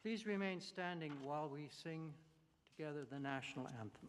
Please remain standing while we sing together the national anthem.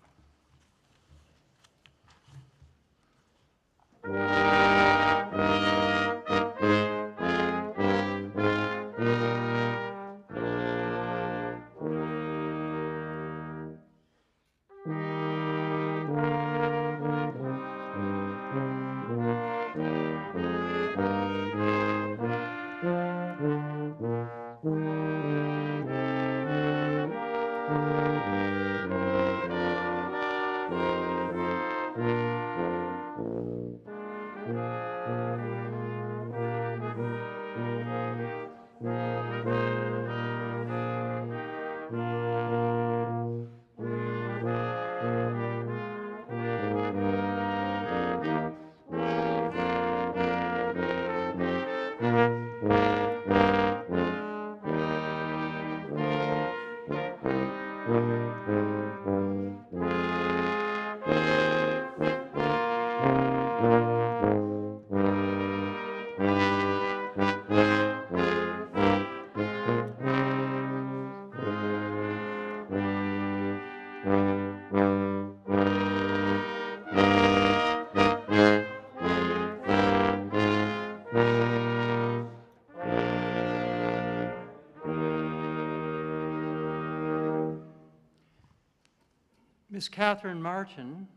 Ms. Catherine Martin,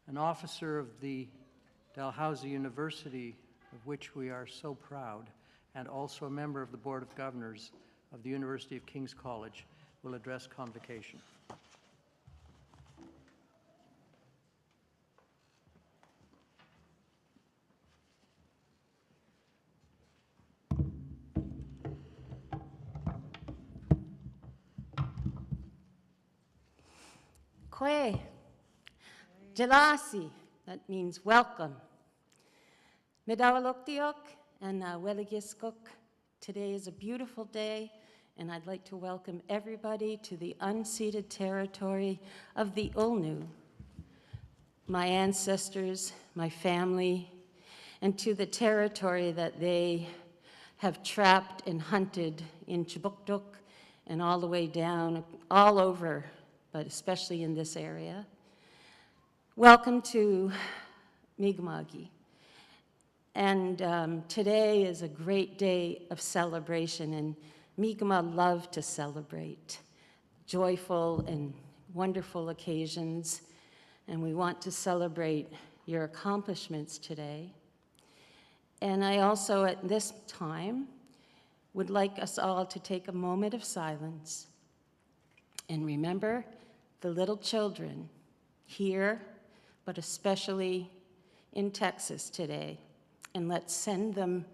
an officer of the Dalhousie University, of which we are so proud, and also a member of the Board of Governors of the University of King's College, will address convocation. Kwe, Dalhousie, that means welcome. Medawaloktiok and Weligiskuk. Today is a beautiful day, and I'd like to welcome everybody to the unceded territory of the Ulnu, my ancestors, my family, and to the territory that they have trapped and hunted in Chibuktuk and all the way down, all over, but especially in this area. Welcome to Mi'kmaq. And today is a great day of celebration, and Mi'kmaq love to celebrate joyful and wonderful occasions, and we want to celebrate your accomplishments today. And I also, at this time, would like us all to take a moment of silence and remember the little children here, but especially in Texas today. And let's send them,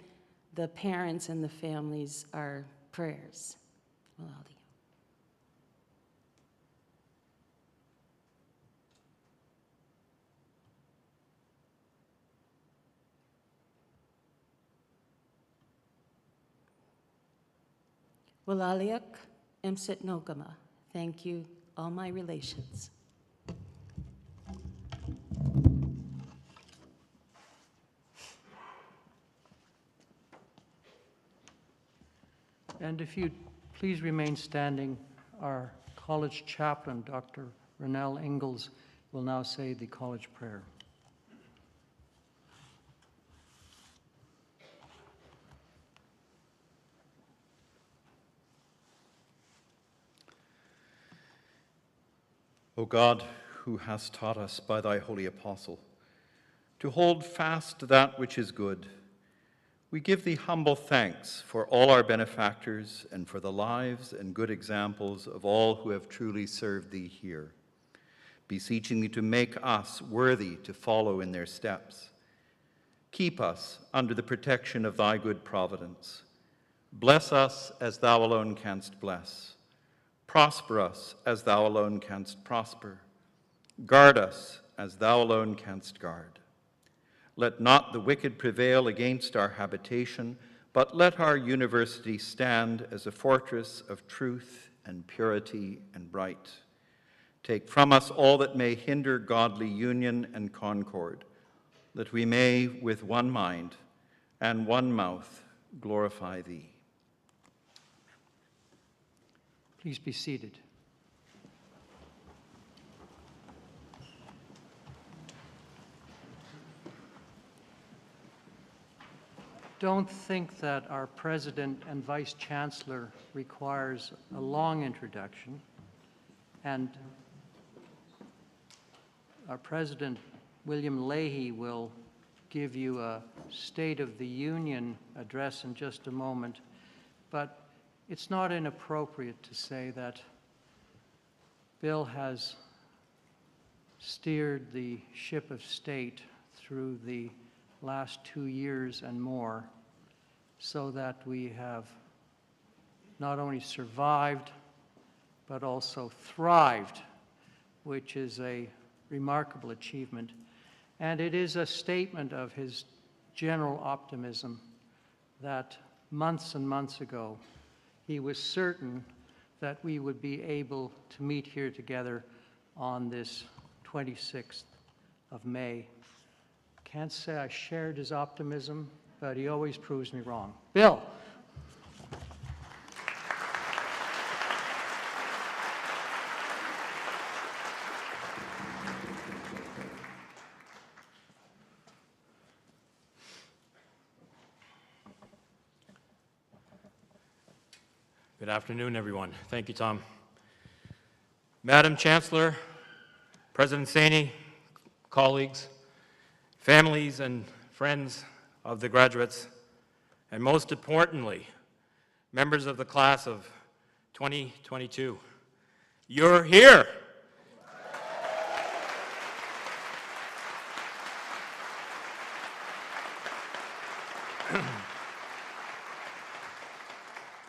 the parents and the families, our prayers. Walaliak Emsit Nogama. Thank you, all my relations. And if you'd please remain standing, our college chaplain, Dr. Ronell Ingalls, will now say the college prayer. O God, who hast taught us by thy holy apostle to hold fast that which is good, we give thee humble thanks for all our benefactors and for the lives and good examples of all who have truly served thee here, beseeching thee to make us worthy to follow in their steps. Keep us under the protection of thy good providence. Bless us as thou alone canst bless. Prosper us as thou alone canst prosper. Guard us as thou alone canst guard. Let not the wicked prevail against our habitation, but let our university stand as a fortress of truth and purity and right. Take from us all that may hinder godly union and concord, that we may, with one mind and one mouth, glorify thee. Please be seated. Don't think that our President and Vice Chancellor requires a long introduction, and our President, William Leahy, will give you a State of the Union address in just a moment, but it's not inappropriate to say that Bill has steered the ship of state through the last 2 years and more, so that we have not only survived, but also thrived, which is a remarkable achievement. And it is a statement of his general optimism that months and months ago, he was certain that we would be able to meet here together on this 26th of May. Can't say I shared his optimism, but he always proves me wrong. Bill. Good afternoon, everyone. Thank you, Tom. Madam Chancellor, President Saini, colleagues, families and friends of the graduates, and most importantly, members of the class of 2022, you're here.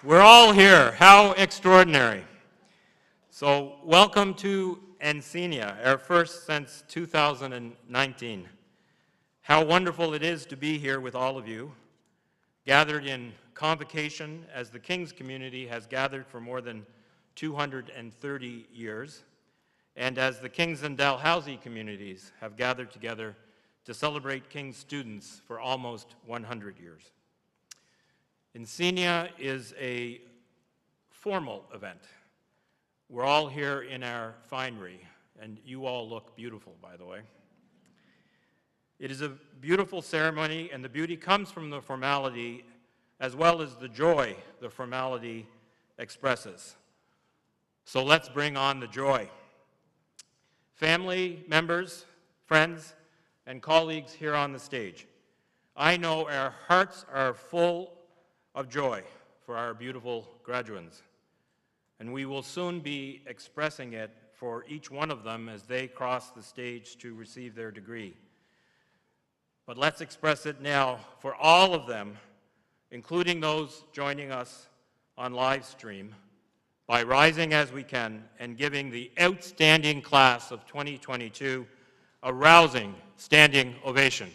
We're all here. How extraordinary. So welcome to Encaenia, our first since 2019. How wonderful it is to be here with all of you, gathered in convocation as the King's community has gathered for more than 230 years, and as the King's and Dalhousie communities have gathered together to celebrate King's students for almost 100 years. Encaenia is a formal event. We're all here in our finery, and you all look beautiful, by the way. It is a beautiful ceremony, and the beauty comes from the formality as well as the joy the formality expresses. So let's bring on the joy. Family members, friends, and colleagues here on the stage, I know our hearts are full of joy for our beautiful graduands, and we will soon be expressing it for each one of them as they cross the stage to receive their degree. But let's express it now for all of them, including those joining us on live stream, by rising as we can and giving the outstanding class of 2022 a rousing standing ovation.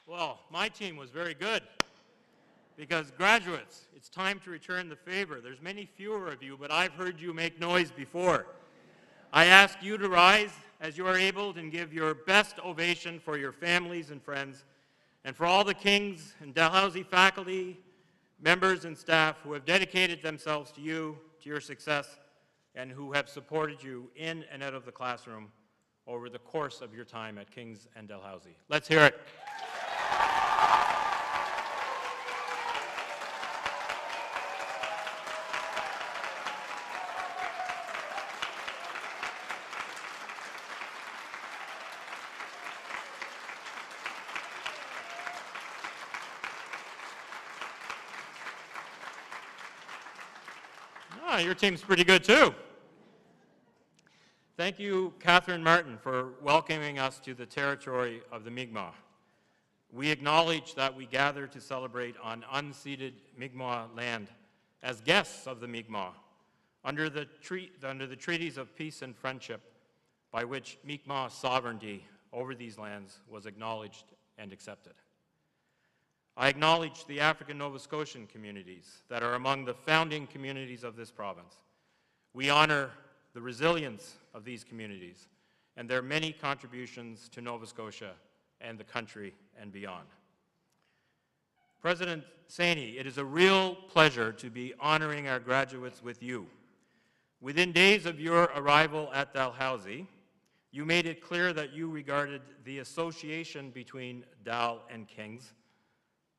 Well, my team was very good, because graduates, it's time to return the favor. There's many fewer of you, but I've heard you make noise before. I ask you to rise as you are able and give your best ovation for your families and friends, and for all the King's and Dalhousie faculty, members and staff who have dedicated themselves to you, to your success, and who have supported you in and out of the classroom over the course of your time at King's and Dalhousie. Let's hear it. Your team's pretty good too. Thank you, Catherine Martin, for welcoming us to the territory of the Mi'kmaq. We acknowledge that we gather to celebrate on unceded Mi'kmaq land as guests of the Mi'kmaq under the treaties of peace and friendship by which Mi'kmaq sovereignty over these lands was acknowledged and accepted. I acknowledge the African Nova Scotian communities that are among the founding communities of this province. We honor the resilience of these communities and their many contributions to Nova Scotia and the country and beyond. President Saini, it is a real pleasure to be honoring our graduates with you. Within days of your arrival at Dalhousie, you made it clear that you regarded the association between Dal and Kings,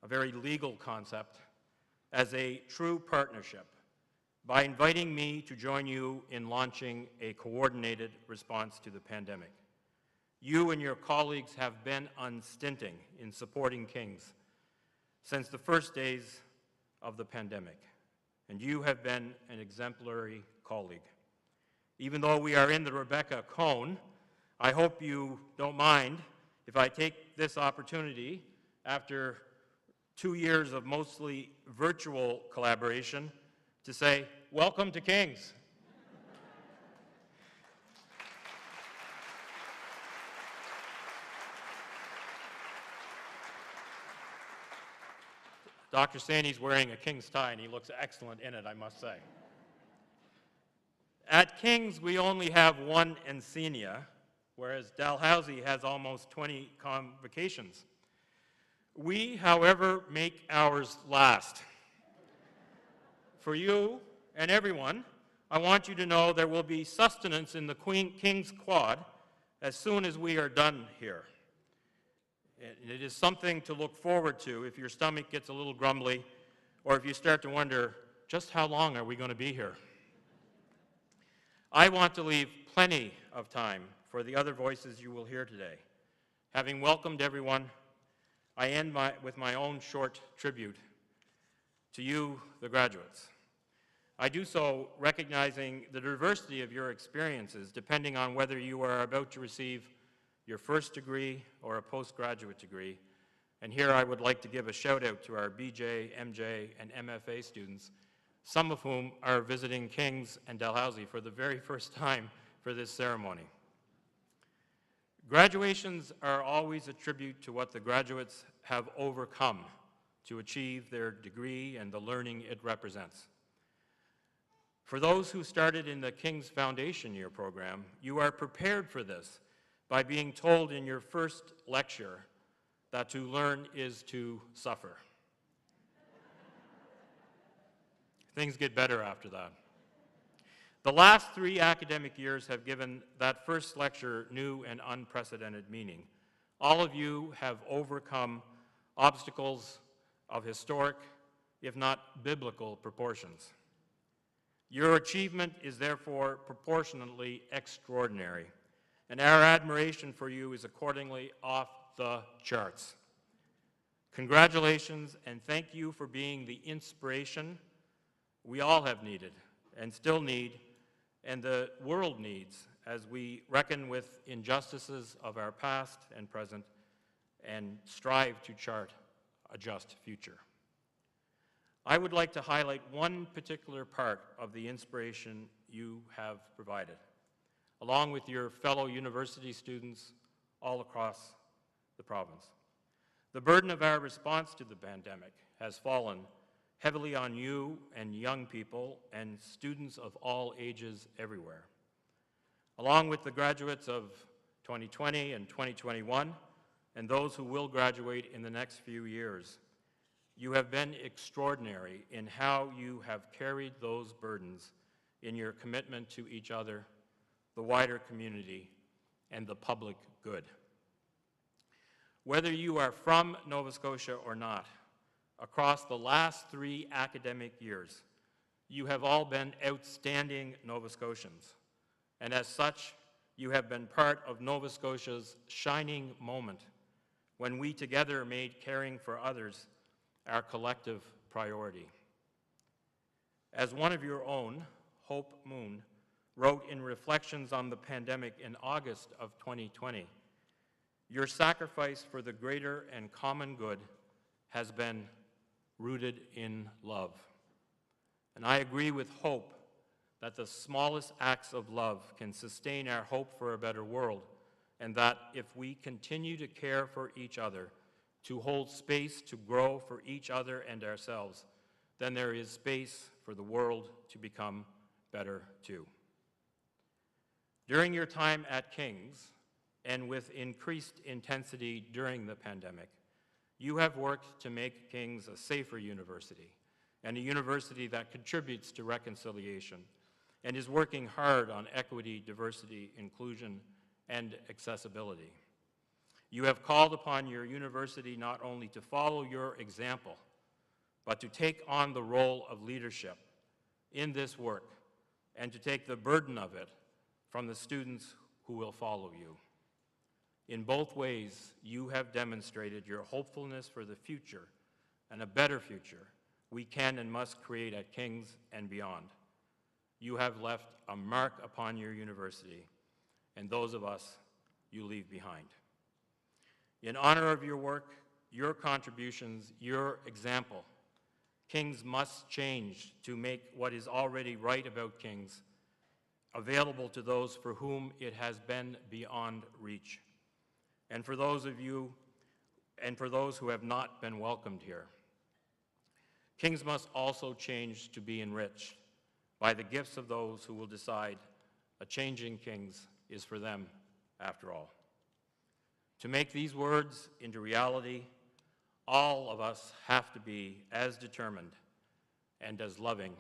a very legal concept, as a true partnership by inviting me to join you in launching a coordinated response to the pandemic. You and your colleagues have been unstinting in supporting Kings since the first days of the pandemic, and you have been an exemplary colleague. Even though we are in the Rebecca Cohn, I hope you don't mind if I take this opportunity, after 2 years of mostly virtual collaboration, to say, welcome to Kings. Dr. Saini's wearing a King's tie, and he looks excellent in it, I must say. At King's, we only have one Encaenia, whereas Dalhousie has almost 20 convocations. We, however, make ours last. For you and everyone, I want you to know there will be sustenance in the King's Quad as soon as we are done here. It is something to look forward to if your stomach gets a little grumbly, or if you start to wonder, just how long are we going to be here? I want to leave plenty of time for the other voices you will hear today. Having welcomed everyone, I end with my own short tribute to you, the graduates. I do so recognizing the diversity of your experiences, depending on whether you are about to receive your first degree or a postgraduate degree. And here I would like to give a shout out to our BJ, MJ, and MFA students, some of whom are visiting King's and Dalhousie for the very first time for this ceremony. Graduations are always a tribute to what the graduates have overcome to achieve their degree and the learning it represents. For those who started in the King's Foundation Year program, you are prepared for this by being told in your first lecture that to learn is to suffer. Things get better after that. The last 3 academic years have given that first lecture new and unprecedented meaning. All of you have overcome obstacles of historic, if not biblical, proportions. Your achievement is therefore proportionately extraordinary, and our admiration for you is accordingly off the charts. Congratulations, and thank you for being the inspiration we all have needed and still need, and the world needs, as we reckon with injustices of our past and present and strive to chart a just future. I would like to highlight one particular part of the inspiration you have provided, along with your fellow university students all across the province. The burden of our response to the pandemic has fallen heavily on you and young people and students of all ages everywhere. Along with the graduates of 2020 and 2021, and those who will graduate in the next few years, you have been extraordinary in how you have carried those burdens in your commitment to each other, the wider community, and the public good. Whether you are from Nova Scotia or not, across the last 3 academic years, you have all been outstanding Nova Scotians, and as such, you have been part of Nova Scotia's shining moment when we together made caring for others our collective priority. As one of your own, Hope Moon, wrote in Reflections on the Pandemic in August of 2020, "Your sacrifice for the greater and common good has been rooted in love." And I agree with Hope that the smallest acts of love can sustain our hope for a better world, and that if we continue to care for each other, to hold space to grow for each other and ourselves, then there is space for the world to become better too. During your time at King's, and with increased intensity during the pandemic, you have worked to make King's a safer university, and a university that contributes to reconciliation, and is working hard on equity, diversity, inclusion, and accessibility. You have called upon your university not only to follow your example, but to take on the role of leadership in this work, and to take the burden of it from the students who will follow you. In both ways, you have demonstrated your hopefulness for the future, and a better future we can and must create at King's and beyond. You have left a mark upon your university, and those of us you leave behind. In honor of your work, your contributions, your example, King's must change to make what is already right about King's available to those for whom it has been beyond reach, and for those of you and for those who have not been welcomed here. King's must also change to be enriched by the gifts of those who will decide a changing King's is for them after all. To make these words into reality, all of us have to be as determined and as loving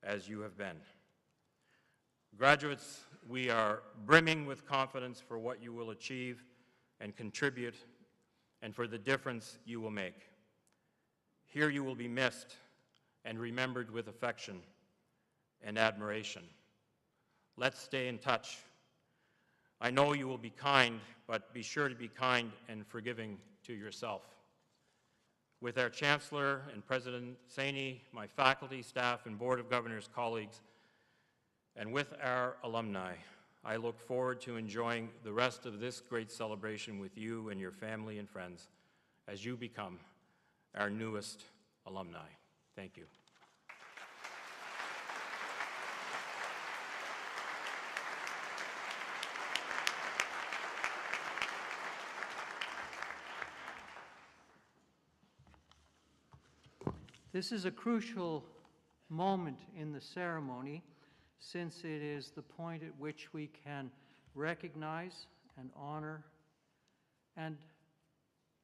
as you have been. Graduates, we are brimming with confidence for what you will achieve and contribute, and for the difference you will make. Here you will be missed and remembered with affection and admiration. Let's stay in touch. I know you will be kind, but be sure to be kind and forgiving to yourself. With our Chancellor and President Saini, my faculty, staff, and Board of Governors colleagues, and with our alumni, I look forward to enjoying the rest of this great celebration with you and your family and friends as you become our newest alumni. Thank you. This is a crucial moment in the ceremony, since it is the point at which we can recognize and honor and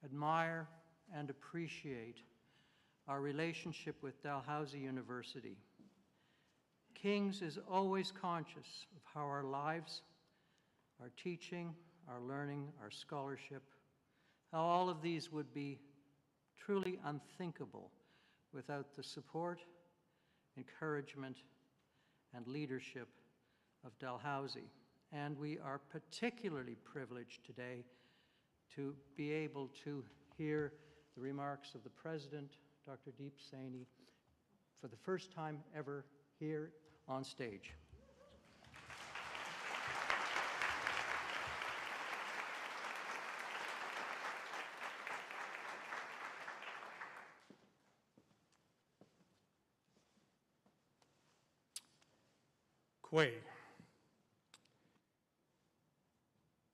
admire and appreciate our relationship with Dalhousie University. King's is always conscious of how our lives, our teaching, our learning, our scholarship, how all of these would be truly unthinkable without the support, encouragement, and leadership of Dalhousie. And we are particularly privileged today to be able to hear the remarks of the President, Dr. Deep Saini, for the first time ever here on stage.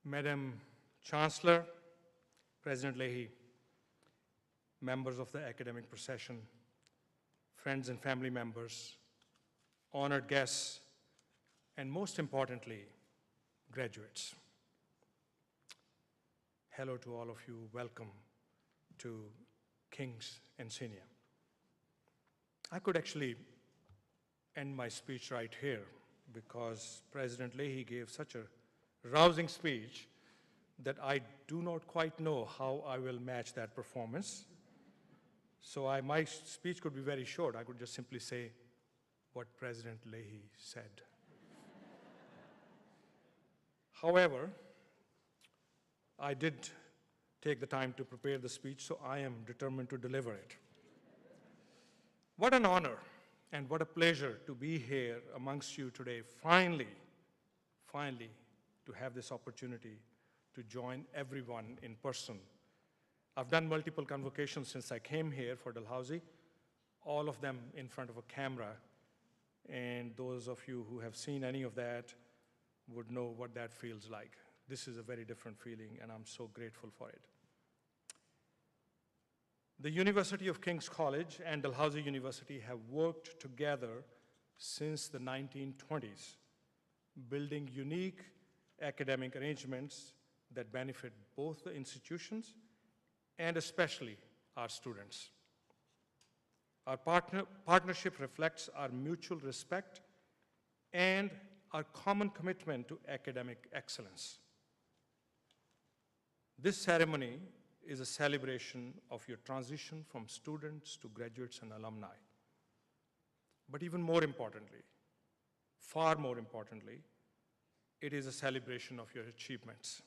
Madam Chancellor, President Leahy, members of the academic procession, friends and family members, honored guests, and most importantly, graduates. Hello to all of you. Welcome to King's Encaenia. I could actually end my speech right here, because President Leahy gave such a rousing speech that I do not quite know how I will match that performance. So my speech could be very short. I could just simply say what President Leahy said. However, I did take the time to prepare the speech, so I am determined to deliver it. What an honor And what a pleasure to be here amongst you today, finally, to have this opportunity to join everyone in person. I've done multiple convocations since I came here for Dalhousie, all of them in front of a camera. And those of you who have seen any of that would know what that feels like. This is a very different feeling, and I'm so grateful for it. The University of King's College and Dalhousie University have worked together since the 1920s, building unique academic arrangements that benefit both the institutions and especially our students. Our partnership reflects our mutual respect and our common commitment to academic excellence. This ceremony is a celebration of your transition from students to graduates and alumni. But even more importantly, far more importantly, it is a celebration of your achievements.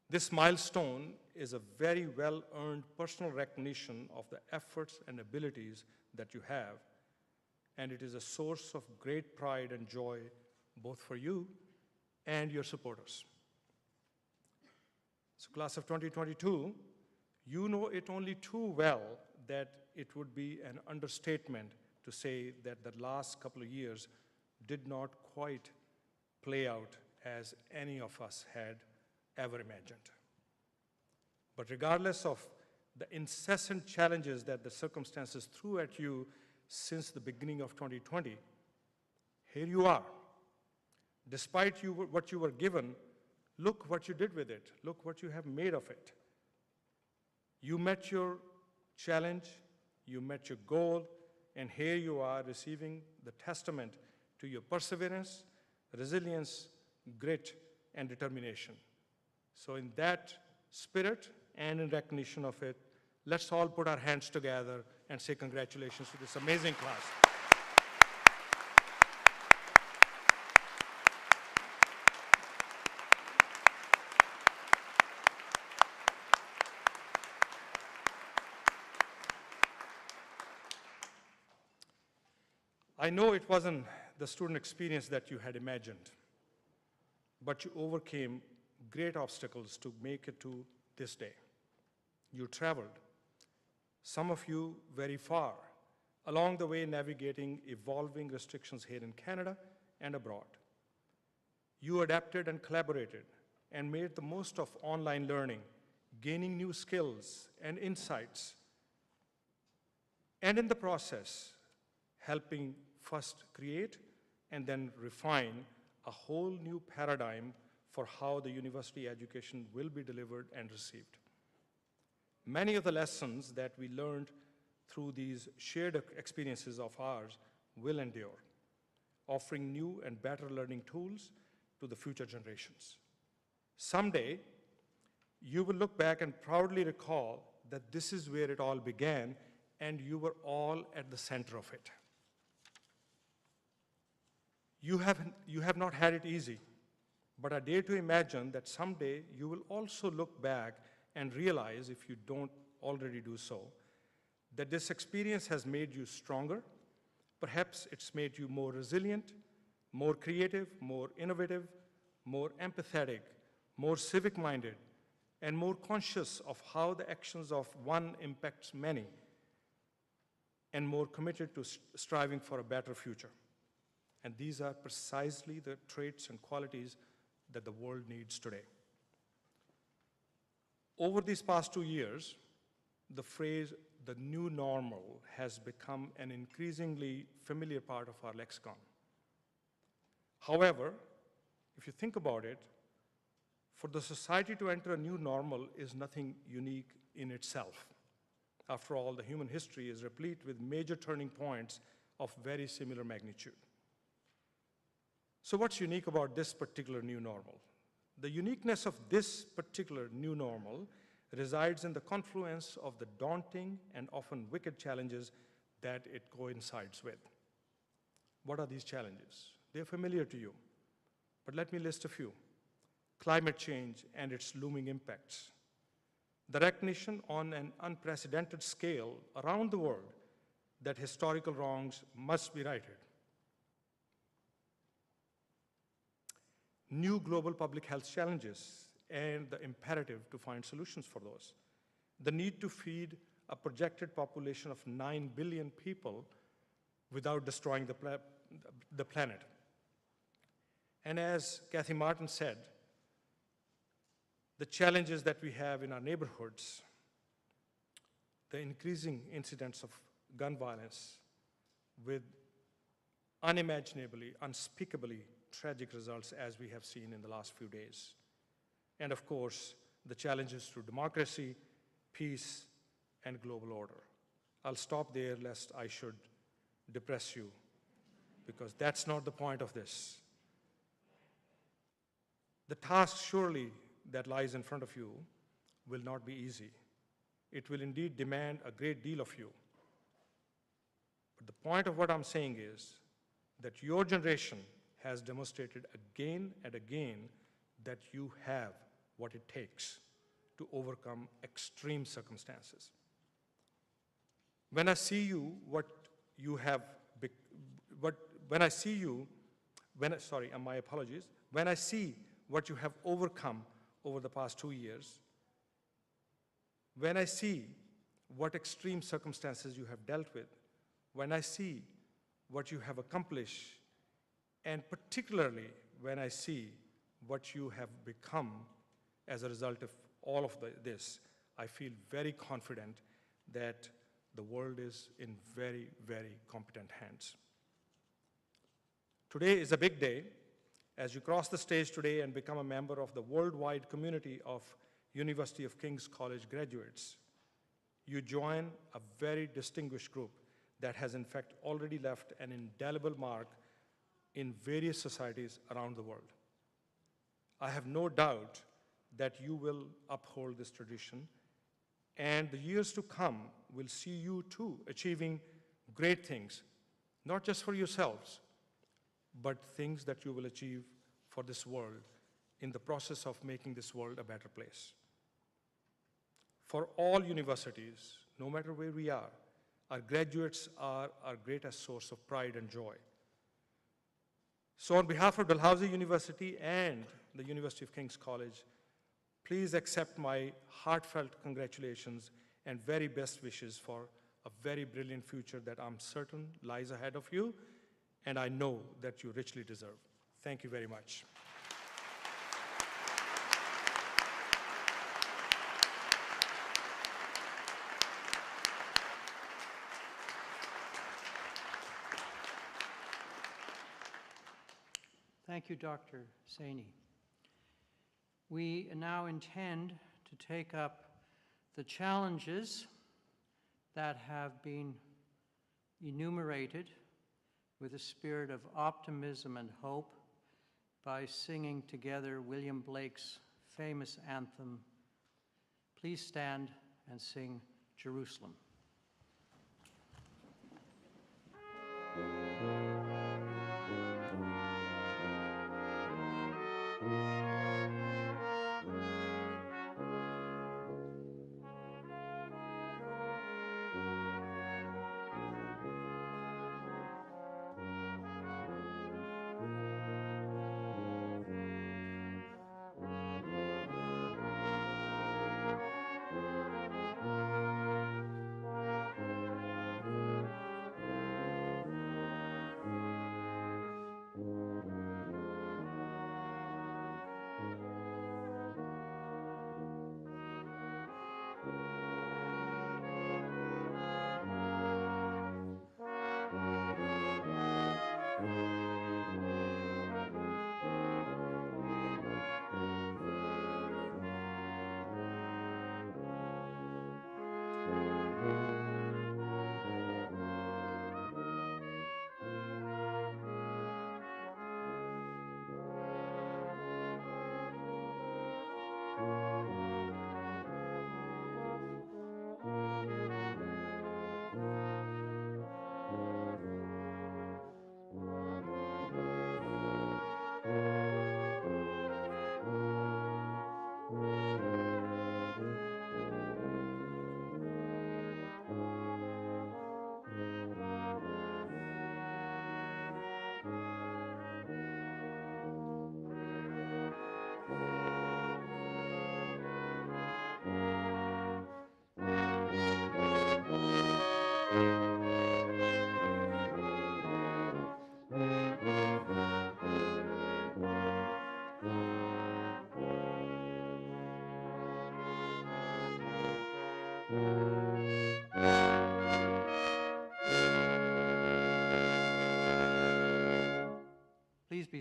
This milestone is a very well-earned personal recognition of the efforts and abilities that you have, and it is a source of great pride and joy both for you and your supporters. So class of 2022, you know it only too well that it would be an understatement to say that the last couple of years did not quite play out as any of us had ever imagined. But regardless of the incessant challenges that the circumstances threw at you since the beginning of 2020, here you are. Despite what you were given, look what you did with it. Look what you have made of it. You met your challenge, you met your goal, and here you are receiving the testament to your perseverance, resilience, grit, and determination. So in that spirit and in recognition of it, let's all put our hands together and say congratulations to this amazing class. I know it wasn't the student experience that you had imagined, but you overcame great obstacles to make it to this day. You traveled, some of you very far, along the way navigating evolving restrictions here in Canada and abroad. You adapted and collaborated and made the most of online learning, gaining new skills and insights, and in the process, helping first create and then refine a whole new paradigm for how the university education will be delivered and received. Many of the lessons that we learned through these shared experiences of ours will endure, offering new and better learning tools to the future generations. Someday, you will look back and proudly recall that this is where it all began and you were all at the center of it. You have not had it easy, but I dare to imagine that someday you will also look back and realize, if you don't already do so, that this experience has made you stronger. Perhaps it's made you more resilient, more creative, more innovative, more empathetic, more civic-minded, and more conscious of how the actions of one impacts many, and more committed to striving for a better future. And these are precisely the traits and qualities that the world needs today. Over these past 2 years, the phrase, the new normal, has become an increasingly familiar part of our lexicon. However, if you think about it, for the society to enter a new normal is nothing unique in itself. After all, the human history is replete with major turning points of very similar magnitude. So what's unique about this particular new normal? The uniqueness of this particular new normal resides in the confluence of the daunting and often wicked challenges that it coincides with. What are these challenges? They're familiar to you, but let me list a few. Climate change and its looming impacts. The recognition on an unprecedented scale around the world that historical wrongs must be righted. New global public health challenges and the imperative to find solutions for those. The need to feed a projected population of 9 billion people without destroying the planet. And as Kathy Martin said, the challenges that we have in our neighborhoods, the increasing incidents of gun violence with unimaginably, unspeakably tragic results as we have seen in the last few days. And of course, the challenges to democracy, peace, and global order. I'll stop there lest I should depress you, because that's not the point of this. The task surely that lies in front of you will not be easy. It will indeed demand a great deal of you. But the point of what I'm saying is that your generation has demonstrated again and again that you have what it takes to overcome extreme circumstances. When I see you, my apologies. When I see what you have overcome over the past 2 years, when I see what extreme circumstances you have dealt with, when I see what you have accomplished, and particularly when I see what you have become as a result of all of this, I feel very confident that the world is in very, very competent hands. Today is a big day. As you cross the stage today and become a member of the worldwide community of University of King's College graduates, you join a very distinguished group that has in fact already left an indelible mark in various societies around the world. I have no doubt that you will uphold this tradition, and the years to come will see you too achieving great things, not just for yourselves, but things that you will achieve for this world in the process of making this world a better place. For all universities, no matter where we are, our graduates are our greatest source of pride and joy. So on behalf of Dalhousie University and the University of King's College, please accept my heartfelt congratulations and very best wishes for a very brilliant future that I'm certain lies ahead of you, and I know that you richly deserve. Thank you very much. Thank you, Dr. Saini. We now intend to take up the challenges that have been enumerated with a spirit of optimism and hope by singing together William Blake's famous anthem, Please Stand and Sing Jerusalem.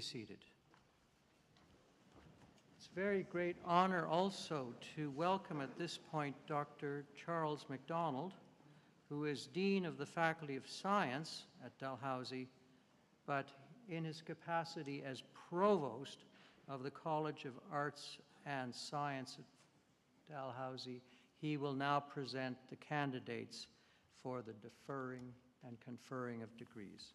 seated. It's a very great honor also to welcome at this point Dr. Charles MacDonald, who is Dean of the Faculty of Science at Dalhousie, but in his capacity as Provost of the College of Arts and Science at Dalhousie, he will now present the candidates for the deferring and conferring of degrees.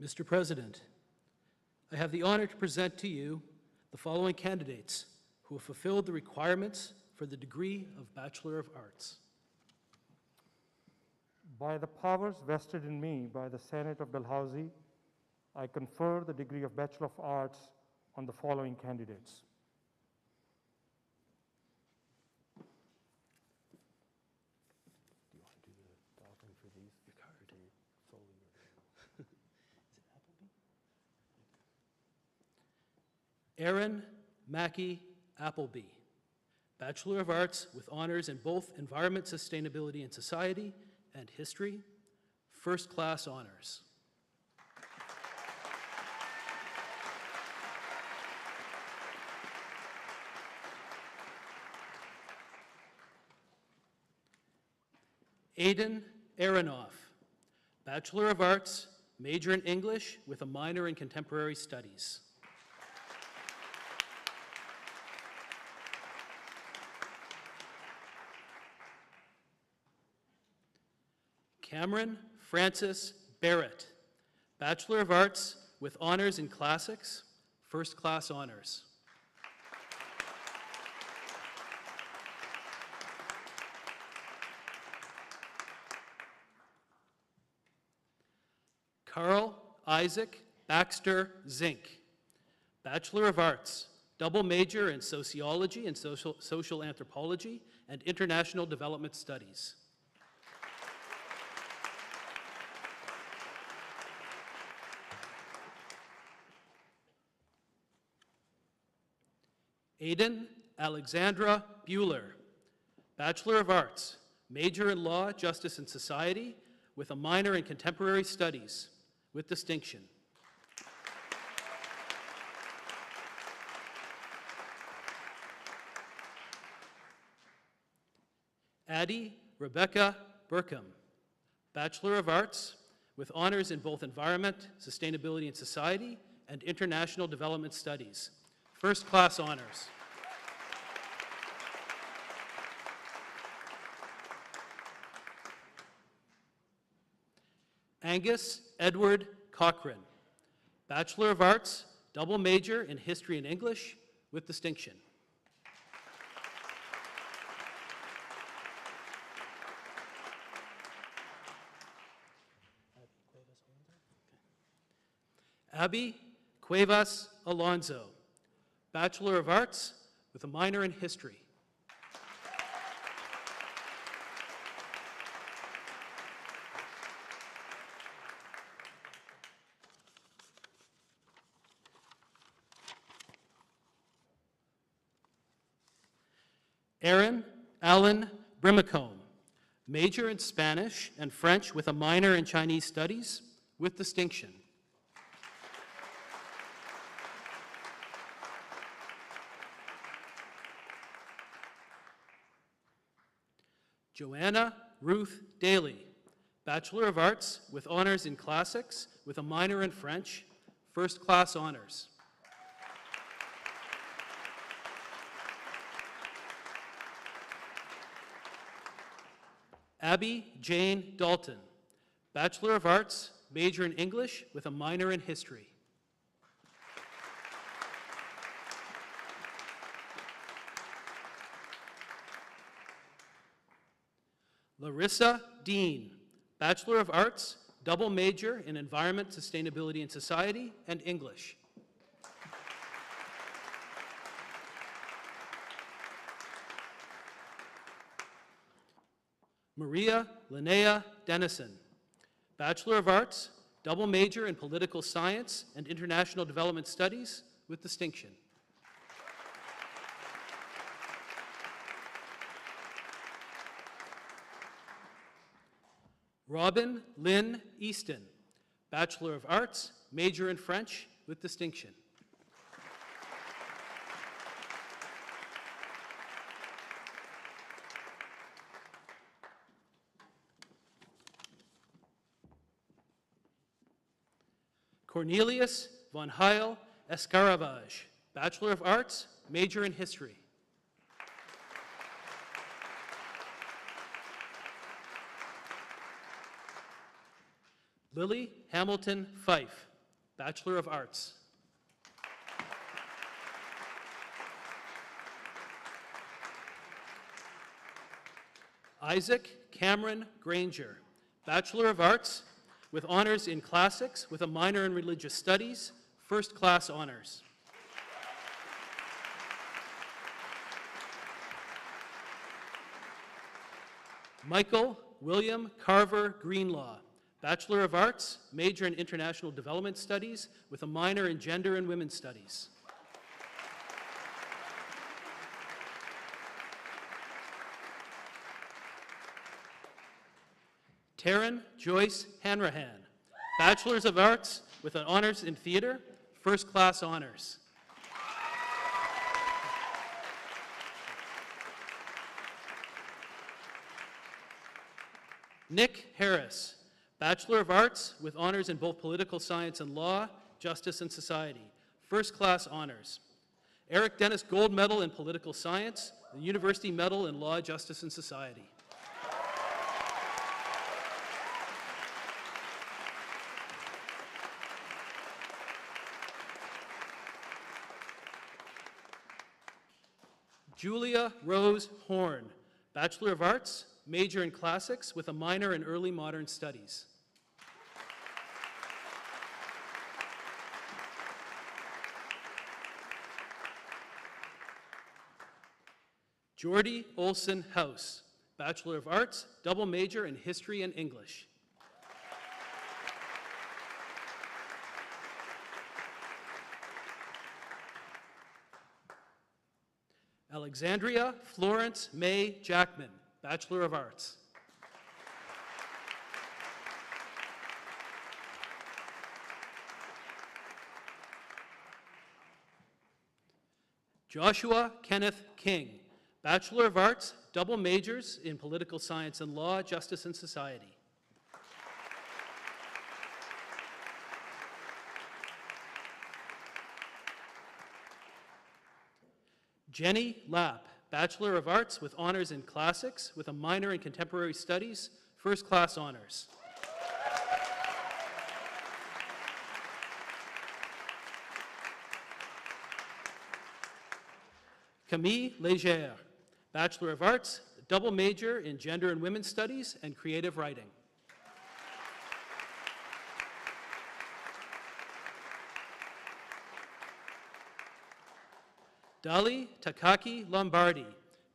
Mr. President, I have the honor to present to you the following candidates who have fulfilled the requirements for the degree of Bachelor of Arts. By the powers vested in me by the Senate of Dalhousie, I confer the degree of Bachelor of Arts on the following candidates. Do you want to do the offering for these? Your card. Solely. Is it Appleby? Aaron Mackey Appleby, Bachelor of Arts with honors in both Environment, Sustainability, and Society and History, first-class honors. Aidan Aronoff, Bachelor of Arts, major in English with a minor in Contemporary Studies. Cameron Francis Barrett, Bachelor of Arts with honors in Classics, first-class honors. Carl Isaac Baxter Zink, Bachelor of Arts, double major in Sociology and Social Anthropology and International Development Studies. Aidan Alexandra Bueller, Bachelor of Arts, major in Law, Justice, and Society, with a minor in Contemporary Studies, with distinction. Addie Rebecca Burkham, Bachelor of Arts, with honors in both Environment, Sustainability, and Society, and International Development Studies, first-class honors. Angus Edward Cochran, Bachelor of Arts, double major in History and English, with distinction. Abby Cuevas Alonso, Bachelor of Arts with a minor in History. Aaron Allen Brimacombe, major in Spanish and French with a minor in Chinese Studies, with distinction. Joanna Ruth Daly, Bachelor of Arts with honors in Classics with a minor in French, first-class honors. Abby Jane Dalton, Bachelor of Arts, major in English with a minor in History. Larissa Dean, Bachelor of Arts, double major in Environment, Sustainability, and Society, and English. Maria Linnea Dennison, Bachelor of Arts, double major in political science and international development studies with distinction. Robin Lynn Easton, Bachelor of Arts, major in French with distinction. Cornelius von Heil Escaravage, Bachelor of Arts, major in History. Lily Hamilton Fife, Bachelor of Arts. Isaac Cameron Granger, Bachelor of Arts, with honors in classics with a minor in religious studies, first-class honors. Michael William Carver Greenlaw, Bachelor of Arts, major in international development studies with a minor in gender and women's studies. Taryn Joyce Hanrahan, Bachelors of Arts with an honors in theater, first-class honors. Nick Harris, Bachelor of Arts with honors in both political science and law, justice and society, first-class honors. Eric Dennis Gold Medal in political science, the University Medal in law, justice and society. Julia Rose Horn, Bachelor of Arts, major in classics with a minor in early modern studies. Jordy Olson House, Bachelor of Arts, double major in history and English. Alexandria Florence May Jackman, Bachelor of Arts. Joshua Kenneth King, Bachelor of Arts, double majors in political science and law, justice and society. Jenny Lapp, Bachelor of Arts with honors in classics with a minor in contemporary studies, first-class honors. Camille Legere, Bachelor of Arts, double major in gender and women's studies and creative writing. Dali Takaki Lombardi,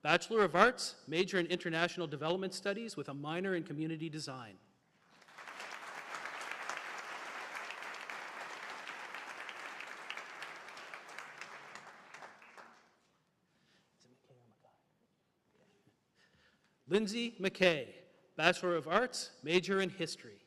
Bachelor of Arts, major in international development studies with a minor in community design. Lindsay McKay, Bachelor of Arts, major in history.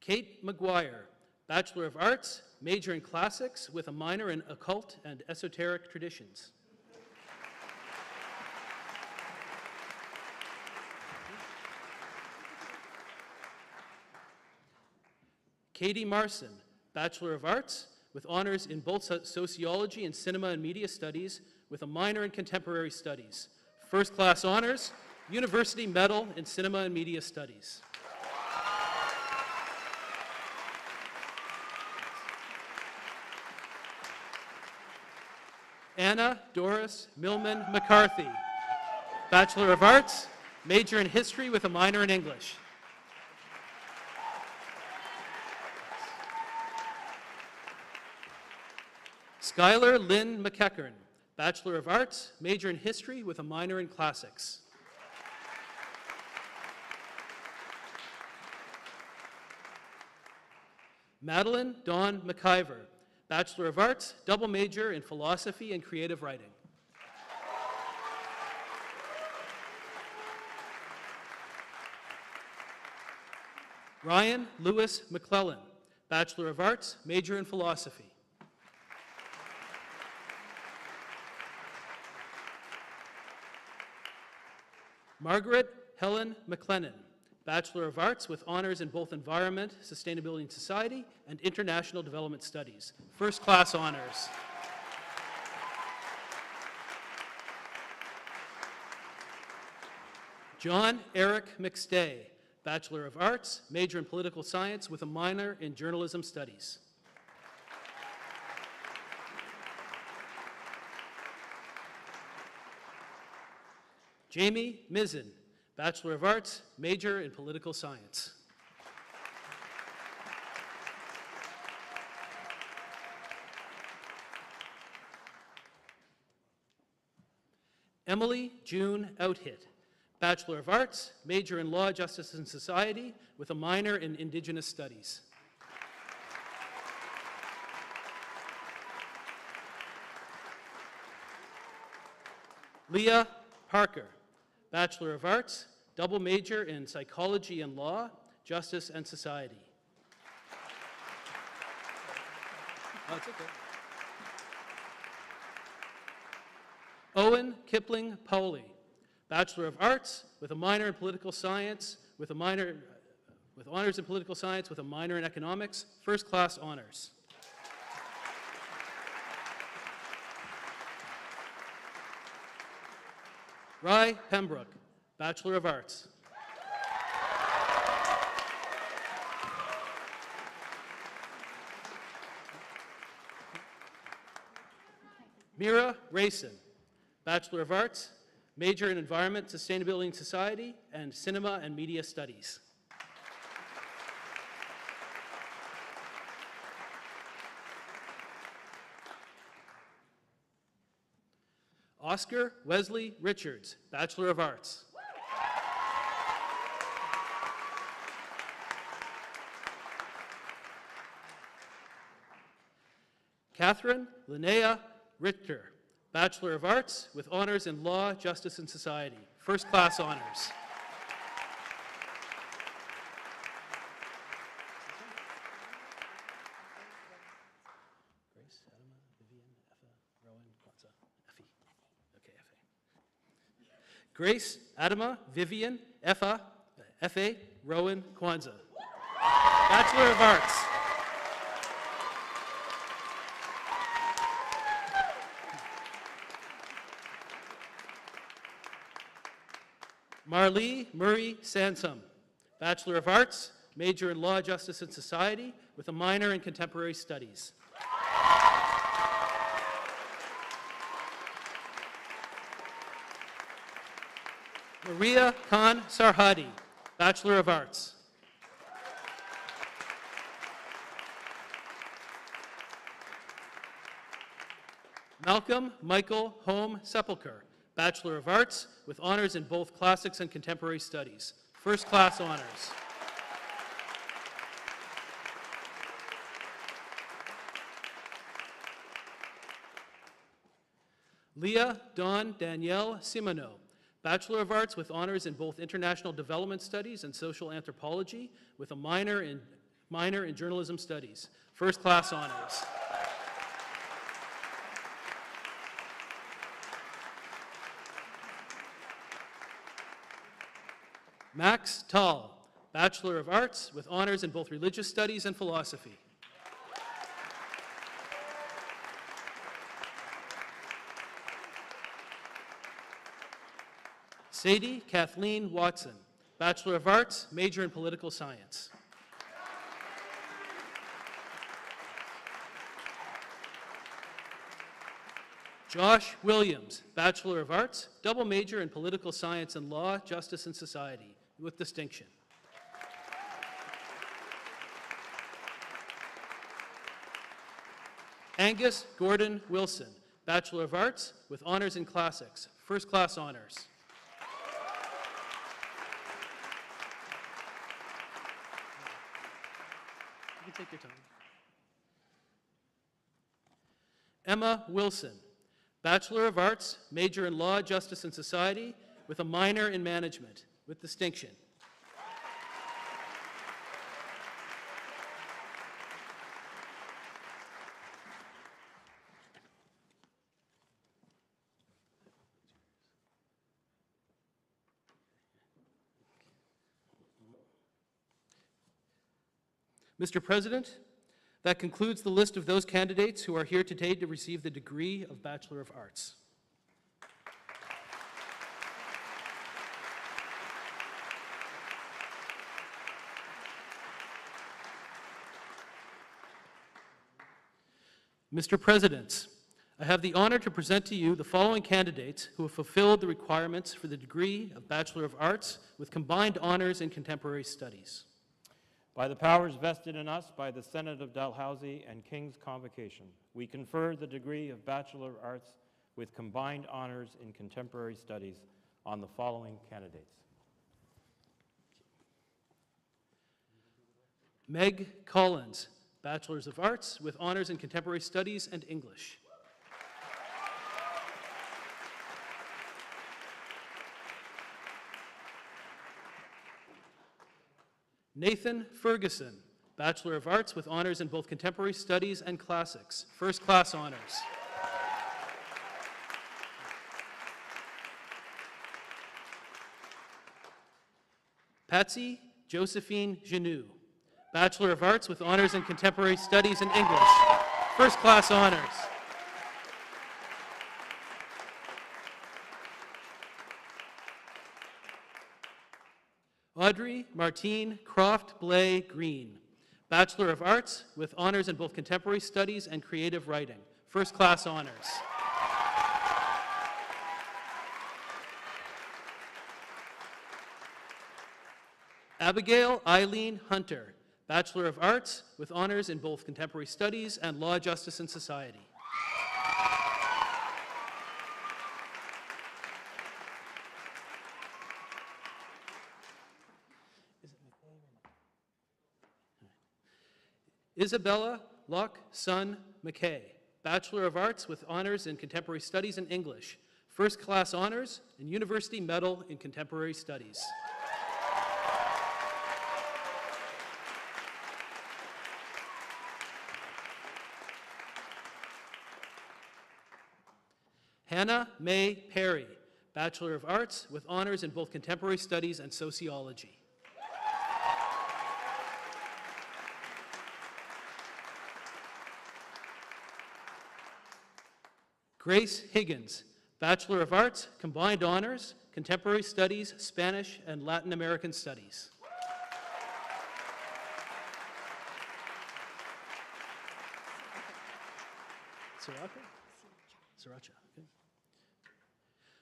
Kate McGuire, Bachelor of Arts, major in classics with a minor in occult and esoteric traditions. Katie Marson, Bachelor of Arts with honors in both sociology and cinema and media studies with a minor in contemporary studies. First-class honors, University Medal in cinema and media studies. Anna Doris Millman McCarthy, Bachelor of Arts, major in history with a minor in English. Skylar Lynn McEachern, Bachelor of Arts, major in history with a minor in classics. Madeline Dawn McIver, Bachelor of Arts, double major in philosophy and creative writing. Ryan Lewis McClellan, Bachelor of Arts, major in philosophy. Margaret Helen McLennan, Bachelor of Arts with honors in both Environment, Sustainability and Society, and International Development Studies. First class honors. John Eric McStay, Bachelor of Arts, major in Political Science with a minor in Journalism Studies. Jamie Mizzen, Bachelor of Arts, major in Political Science. Emily June Outhit, Bachelor of Arts, major in Law, Justice and Society, with a minor in Indigenous Studies. Leah Parker, Bachelor of Arts, double major in Psychology and Law, Justice and Society. Oh, it's okay. Owen Kipling Powley, Bachelor of Arts with a minor in Political Science, with honors in Political Science, with a minor in Economics, first class honors. Rye Pembroke, Bachelor of Arts. Mira Rayson, Bachelor of Arts, major in Environment, Sustainability and Society, and Cinema and Media Studies. Oscar Wesley Richards, Bachelor of Arts. Catherine Linnea Richter, Bachelor of Arts with honors in Law, Justice and Society, first class honors. Grace, Adama, Vivian, Effa, Rowan, Kwanzaa, Effie. Okay, Effie. Grace, Adama, Vivian, Effa, F.A., Rowan, Kwanzaa. Bachelor of Arts. Marlee Murray Sansom, Bachelor of Arts, major in Law, Justice and Society, with a minor in Contemporary Studies. Maria Khan Sarhadi, Bachelor of Arts. Malcolm Michael Home Sepulcher, Bachelor of Arts, with honors in both Classics and Contemporary Studies. First class honors. Leah Dawn Danielle Simoneau, Bachelor of Arts with honors in both International Development Studies and Social Anthropology, with a minor in Journalism Studies. First class honors. Max Tall, Bachelor of Arts with honors in both Religious Studies and Philosophy. Sadie Kathleen Watson, Bachelor of Arts, major in Political Science. Josh Williams, Bachelor of Arts, double major in Political Science and Law, Justice and Society, with distinction. Angus Gordon Wilson, Bachelor of Arts with honors in classics, first-class honors. You can take your time. Emma Wilson, Bachelor of Arts, major in Law, Justice, and Society, with a minor in Management, with distinction. Mr. President, that concludes the list of those candidates who are here today to receive the degree of Bachelor of Arts. Mr. President, I have the honor to present to you the following candidates who have fulfilled the requirements for the degree of Bachelor of Arts with combined honors in Contemporary Studies. By the powers vested in us by the Senate of Dalhousie and King's Convocation, we confer the degree of Bachelor of Arts with combined honors in Contemporary Studies on the following candidates. Meg Collins, Bachelors of Arts with honors in Contemporary Studies and English. Nathan Ferguson, Bachelor of Arts with honors in both Contemporary Studies and Classics, first-class honors. Patsy Josephine Genoux, Bachelor of Arts with honors in Contemporary Studies and English, first-class honors. Audrey Martine Croft Blay Green, Bachelor of Arts with honors in both Contemporary Studies and Creative Writing, first-class honors. Abigail Eileen Hunter, Bachelor of Arts with honors in both Contemporary Studies and Law, Justice, and Society. Isabella McKay, Bachelor of Arts with honors in Contemporary Studies and English, first-class honors and University Medal in Contemporary Studies. Hannah May Perry, Bachelor of Arts with honors in both Contemporary Studies and Sociology. Grace Higgins, Bachelor of Arts, combined honors, Contemporary Studies, Spanish, and Latin American Studies.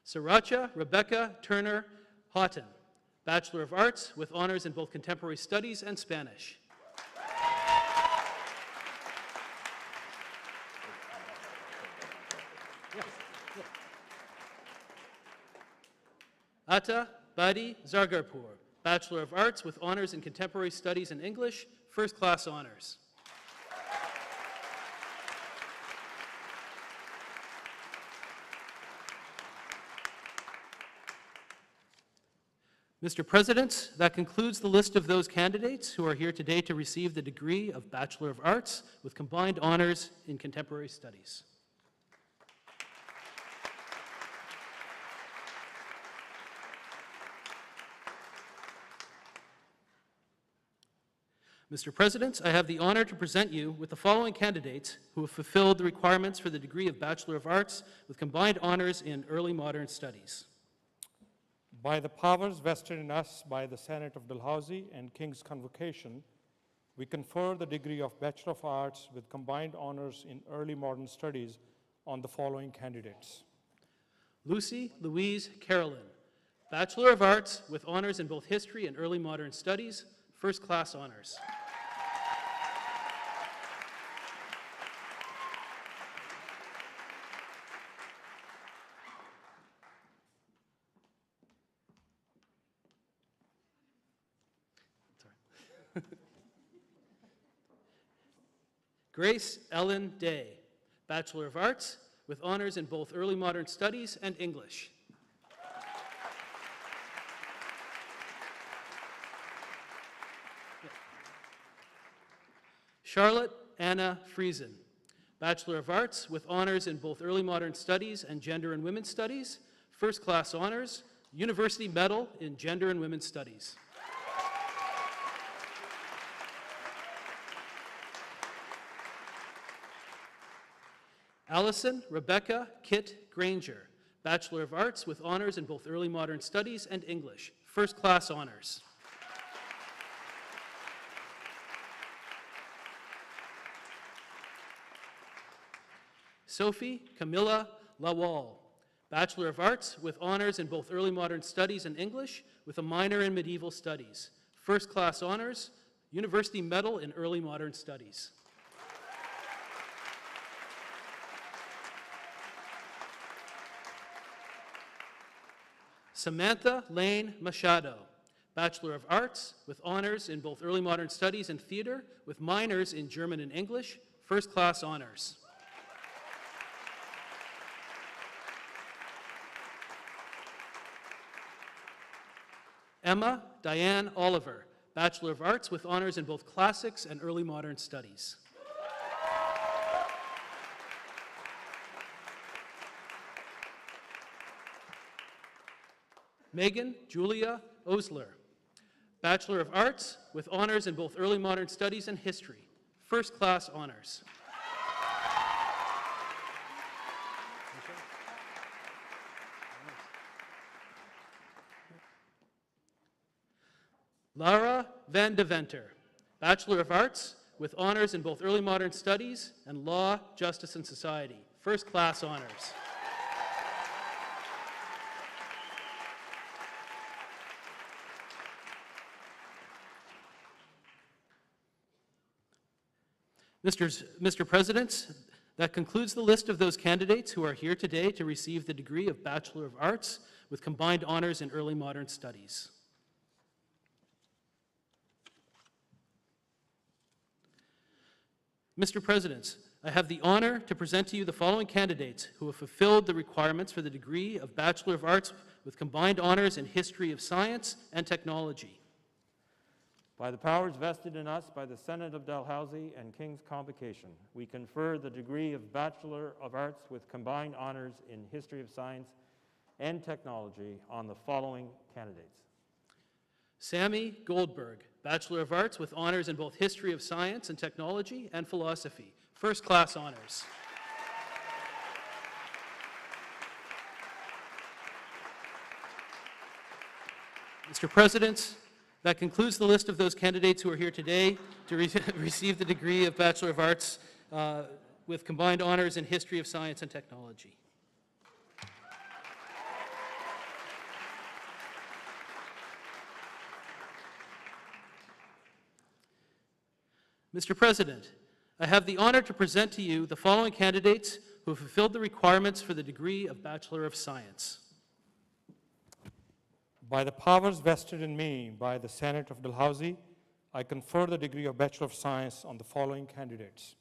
Sriracha Rebecca Turner Houghton, Bachelor of Arts with honors in both Contemporary Studies and Spanish. Atta Badi Zargarpur, Bachelor of Arts with honors in Contemporary Studies and English, first-class honors. Mr. President, that concludes the list of those candidates who are here today to receive the degree of Bachelor of Arts with combined honors in Contemporary Studies. Mr. President, I have the honor to present you with the following candidates who have fulfilled the requirements for the degree of Bachelor of Arts with combined honors in Early Modern Studies. By the powers vested in us by the Senate of Dalhousie and King's Convocation, we confer the degree of Bachelor of Arts with combined honors in Early Modern Studies on the following candidates. Lucy Louise Carolyn, Bachelor of Arts with honors in both History and Early Modern Studies, first-class honors. Grace Ellen Day, Bachelor of Arts, with honors in both Early Modern Studies and English. Charlotte Anna Friesen, Bachelor of Arts, with honors in both Early Modern Studies and Gender and Women's Studies, First Class Honors, University Medal in Gender and Women's Studies. Allison Rebecca Kit Granger, Bachelor of Arts, with honors in both Early Modern Studies and English, First Class Honors. Sophie Camilla Lawal, Bachelor of Arts, with honors in both Early Modern Studies and English, with a minor in Medieval Studies, First Class Honors, University Medal in Early Modern Studies. Samantha Lane Machado, Bachelor of Arts, with honors in both Early Modern Studies and Theater, with minors in German and English, First Class Honors. Emma Diane Oliver, Bachelor of Arts, with honors in both Classics and Early Modern Studies. Megan Julia Osler, Bachelor of Arts, with honors in both Early Modern Studies and History, First Class Honors. Lara Van Deventer, Bachelor of Arts, with honors in both Early Modern Studies and Law, Justice, and Society, First Class Honors. Mr. President, that concludes the list of those candidates who are here today to receive the degree of Bachelor of Arts with combined honors in Early Modern Studies. Mr. President, I have the honor to present to you the following candidates who have fulfilled the requirements for the degree of Bachelor of Arts with combined honors in History of Science and Technology. By the powers vested in us by the Senate of Dalhousie and King's Convocation, we confer the degree of Bachelor of Arts with combined honors in History of Science and Technology on the following candidates. Sammy Goldberg, Bachelor of Arts with honors in both History of Science and Technology and Philosophy, First Class Honors. Mr. President, that concludes the list of those candidates who are here today to receive the degree of Bachelor of Arts with combined honors in History of Science and Technology. Mr. President, I have the honor to present to you the following candidates who have fulfilled the requirements for the degree of Bachelor of Science. By the powers vested in me by the Senate of Dalhousie, I confer the degree of Bachelor of Science on the following candidates.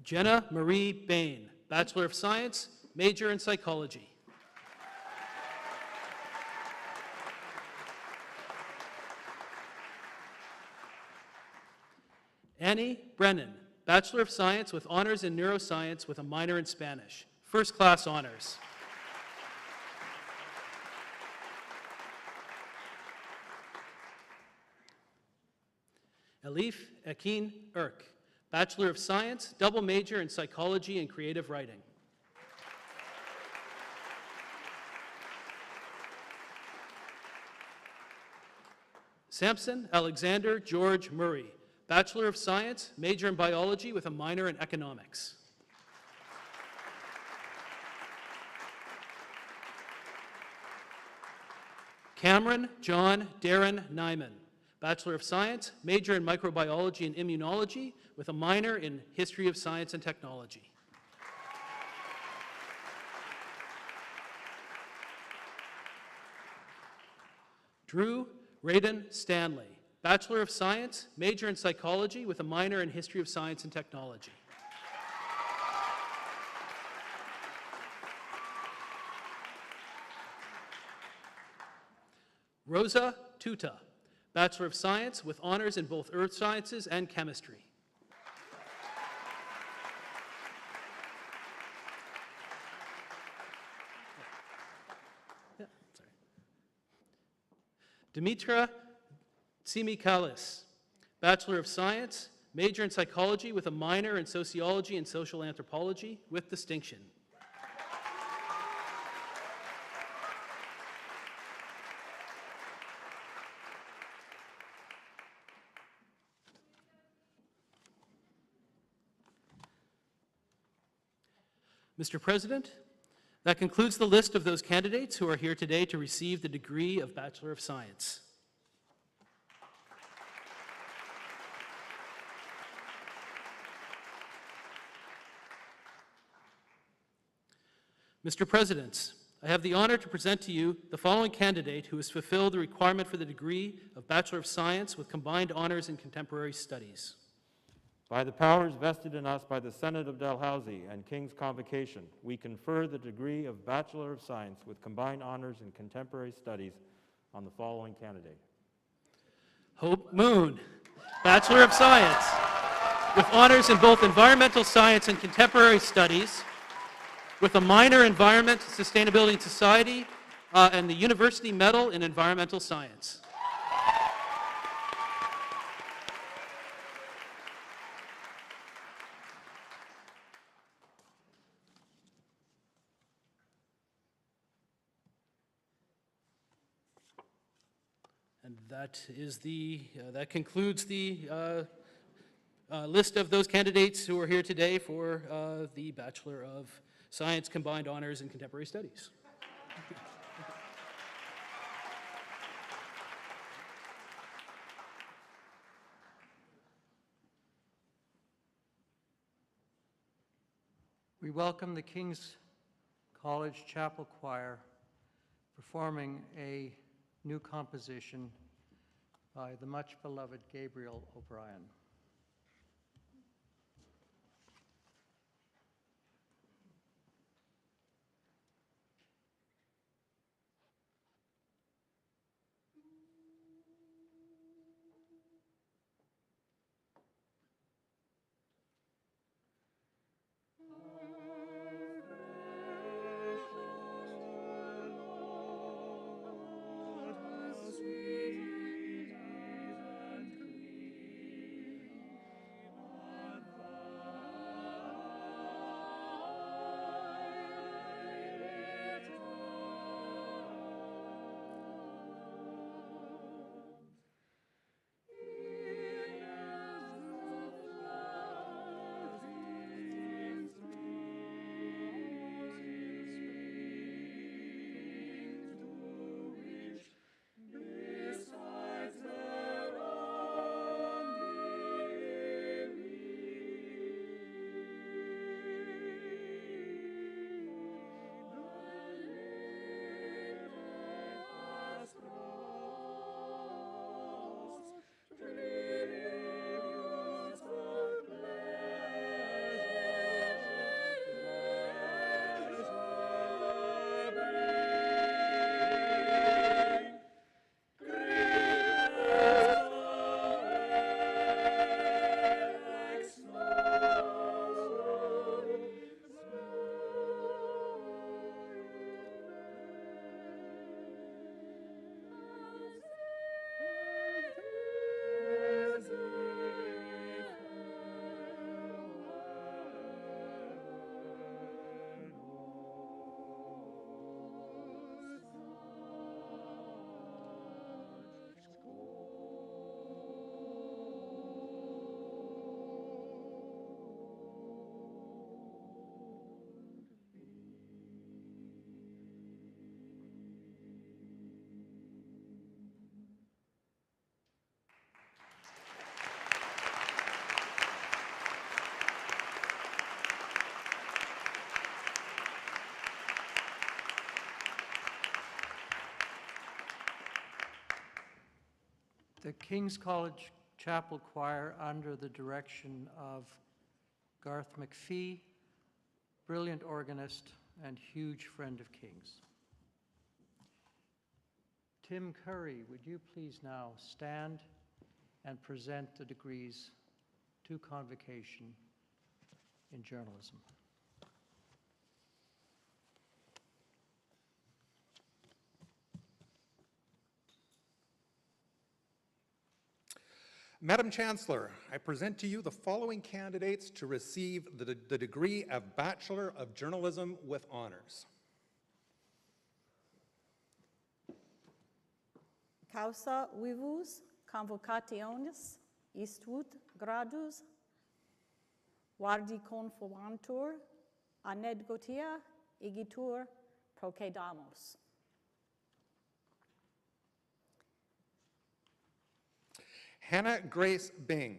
Jenna Marie Bain, Bachelor of Science, major in Psychology. Annie Brennan, Bachelor of Science with honors in Neuroscience with a minor in Spanish, First Class Honors. Elif Ekin Irk, Bachelor of Science, double major in Psychology and Creative Writing. Samson Alexander George Murray, Bachelor of Science, major in Biology with a minor in Economics. Cameron John Darren Nyman, Bachelor of Science, major in Microbiology and Immunology with a minor in History of Science and Technology. Drew Raiden Stanley, Bachelor of Science, major in Psychology with a minor in History of Science and Technology. Rosa Tuta, Bachelor of Science with honors in both Earth Sciences and Chemistry. Dimitra Tsimikalis, Bachelor of Science, major in Psychology with a minor in Sociology and Social Anthropology with distinction. Mr. President, that concludes the list of those candidates who are here today to receive the degree of Bachelor of Science. Mr. President, I have the honor to present to you the following candidate who has fulfilled the requirement for the degree of Bachelor of Science with combined honors in Contemporary Studies. By the powers vested in us by the Senate of Dalhousie and King's Convocation, we confer the degree of Bachelor of Science with combined honors in Contemporary Studies on the following candidate. Hope Moon, Bachelor of Science with honors in both Environmental Science and Contemporary Studies, with a minor in Environment, Sustainability and Society, and the University Medal in Environmental Science. And that concludes the list of those candidates who are here today for the Bachelor of Science combined honors in Contemporary Studies. We welcome the King's College Chapel Choir performing a new composition by the much beloved Gabriel O'Brien. The King's College Chapel Choir, under the direction of Garth McPhee, brilliant organist and huge friend of King's. Tim Curry, would you please now stand and present the degrees to Convocation in Journalism. Madam Chancellor, I present to you the following candidates to receive the degree of Bachelor of Journalism with honors. Causa vivus convocationis istvud gradus vardi conformantur anedgotia igitur procedamus. Hannah Grace Bing,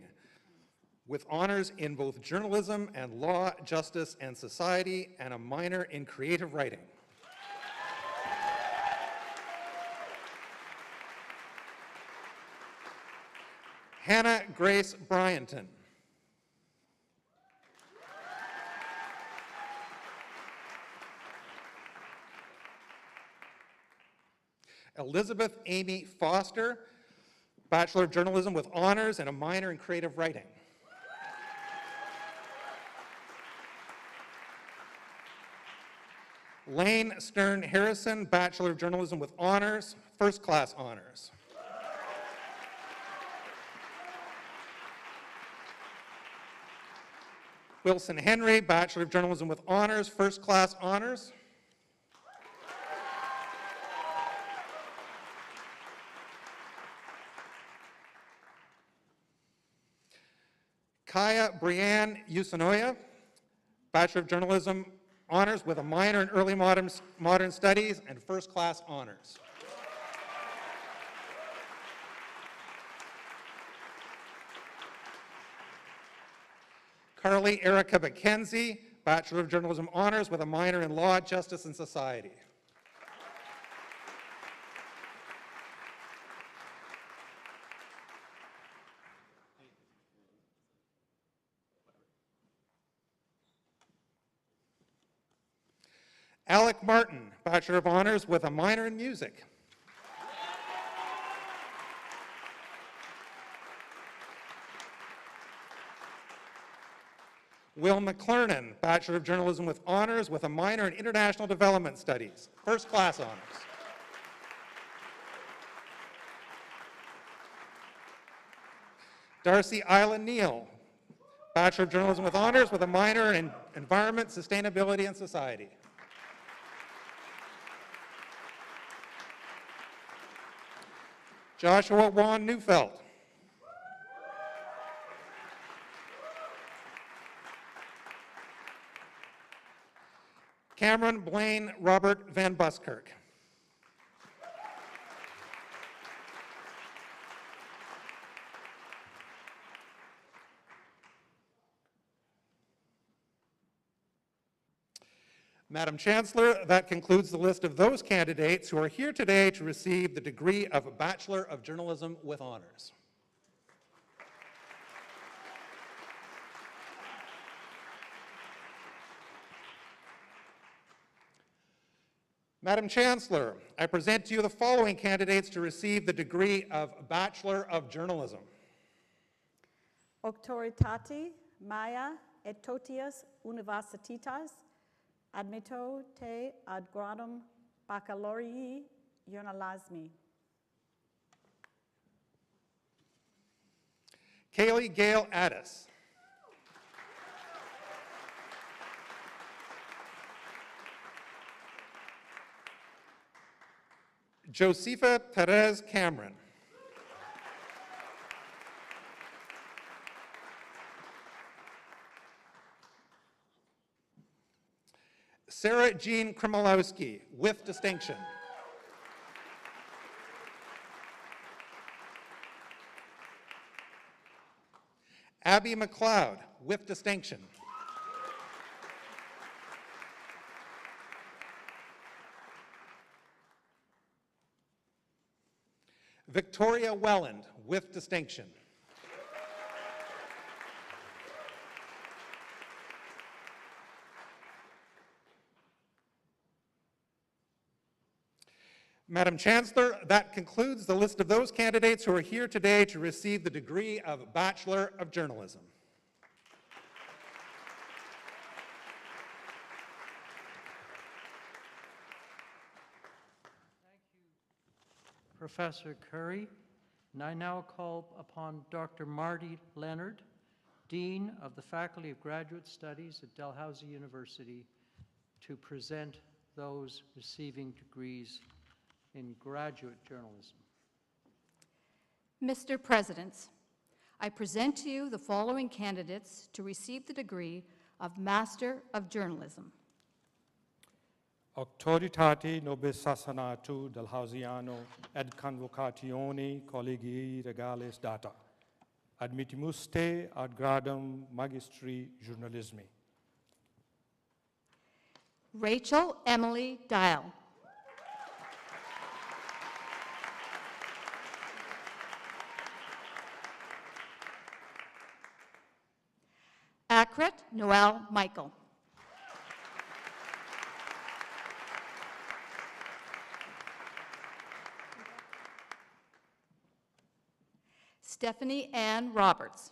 with honors in both journalism and law, justice, and society, and a minor in creative writing. Hannah Grace Bryanton. Elizabeth Amy Foster, Bachelor of Journalism with honors and a minor in creative writing. Lane Stern Harrison, Bachelor of Journalism with honors, first class honors. Wilson Henry, Bachelor of Journalism with honors, first class honors. Kaya Brianne Usanoya, Bachelor of Journalism honors with a minor in early modern studies and first class honors. Carly Erica McKenzie, Bachelor of Journalism honors with a minor in law, justice, and society. Alec Martin, Bachelor of Honors with a minor in music. Will McClernon, Bachelor of Journalism with honors with a minor in International Development Studies, first class honors. Darcy Isla Neal, Bachelor of Journalism with honors with a minor in Environment, Sustainability, and Society. Joshua Juan Neufeld. Cameron Blaine Robert Van Buskirk. Madam Chancellor, that concludes the list of those candidates who are here today to receive the degree of Bachelor of Journalism with honors. Madam Chancellor, I present to you the following candidates to receive the degree of Bachelor of Journalism. Auctoritati Maya et totius universitatis admitto te ad gradum baccalorii journalismi. Kaylee Gale Addis. Josefa Perez Cameron. Sarah Jean Kremolowski, with distinction. Abby McLeod, with distinction. Victoria Welland, with distinction. Madam Chancellor, that concludes the list of those candidates who are here today to receive the degree of Bachelor of Journalism. Professor Curry, and I now call upon Dr. Marty Leonard, Dean of the Faculty of Graduate Studies at Dalhousie University, to present those receiving degrees in graduate journalism. Mr. President, I present to you the following candidates to receive the degree of Master of Journalism. Auctoritate nobis sassanatu Dalhousiano et convocatione collegii regales data. Admittimus te ad gradum magistri journalismi. Rachel Emily Dial. Akrit Noel Michael. Stephanie Ann Roberts.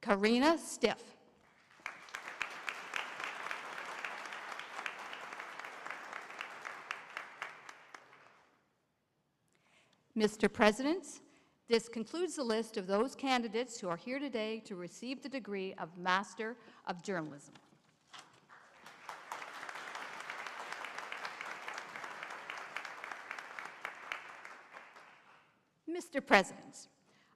Karina Stiff. Mr. President, this concludes the list of those candidates who are here today to receive the degree of Master of Journalism. Mr. President,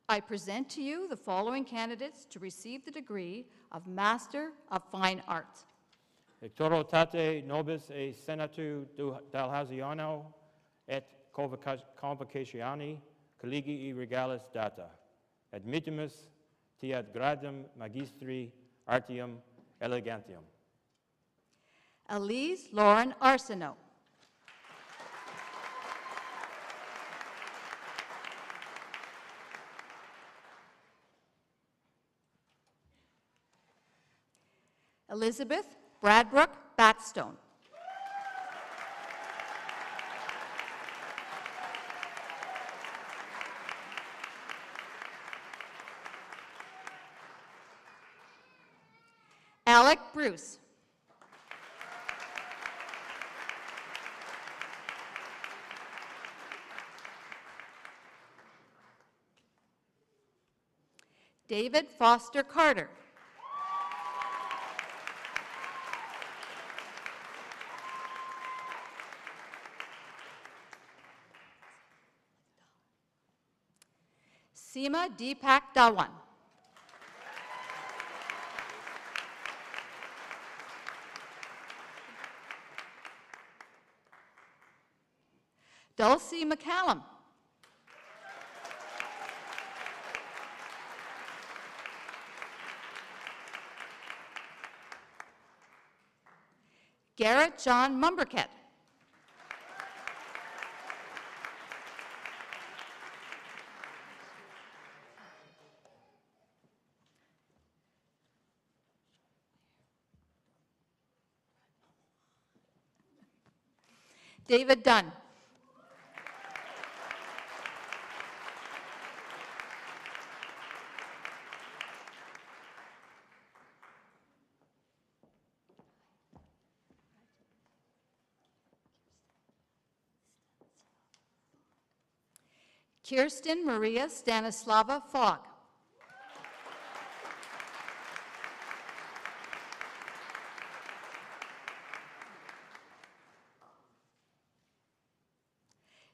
I present to you the following candidates to receive the degree of Master of Fine Arts. Auctoritate nobis e senatu Dalhousiano et convocatione collegii regalis data. Admittimus te ad gradum magistri artium elegantium. Elise Lauren Arsenault. Elizabeth Bradbrook Batstone. Alec Bruce. David Foster Carter. Seema Deepak Dhawan. Dulcie McCallum. Garrett John Mumberket. David Dunn. Kirsten Maria Stanislava Fogg.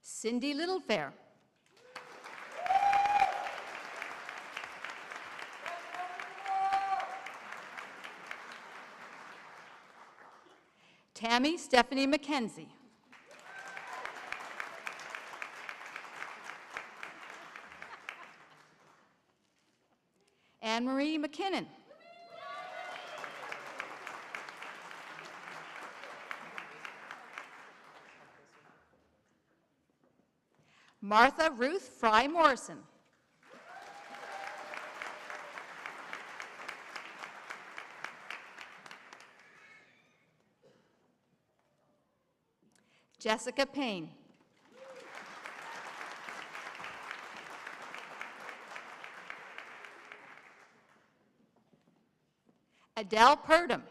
Cindy Littlefair. Tammy Stephanie McKenzie. Anne-Marie McKinnon. Martha Ruth Fry Morrison. Jessica Payne. Adele Purdom.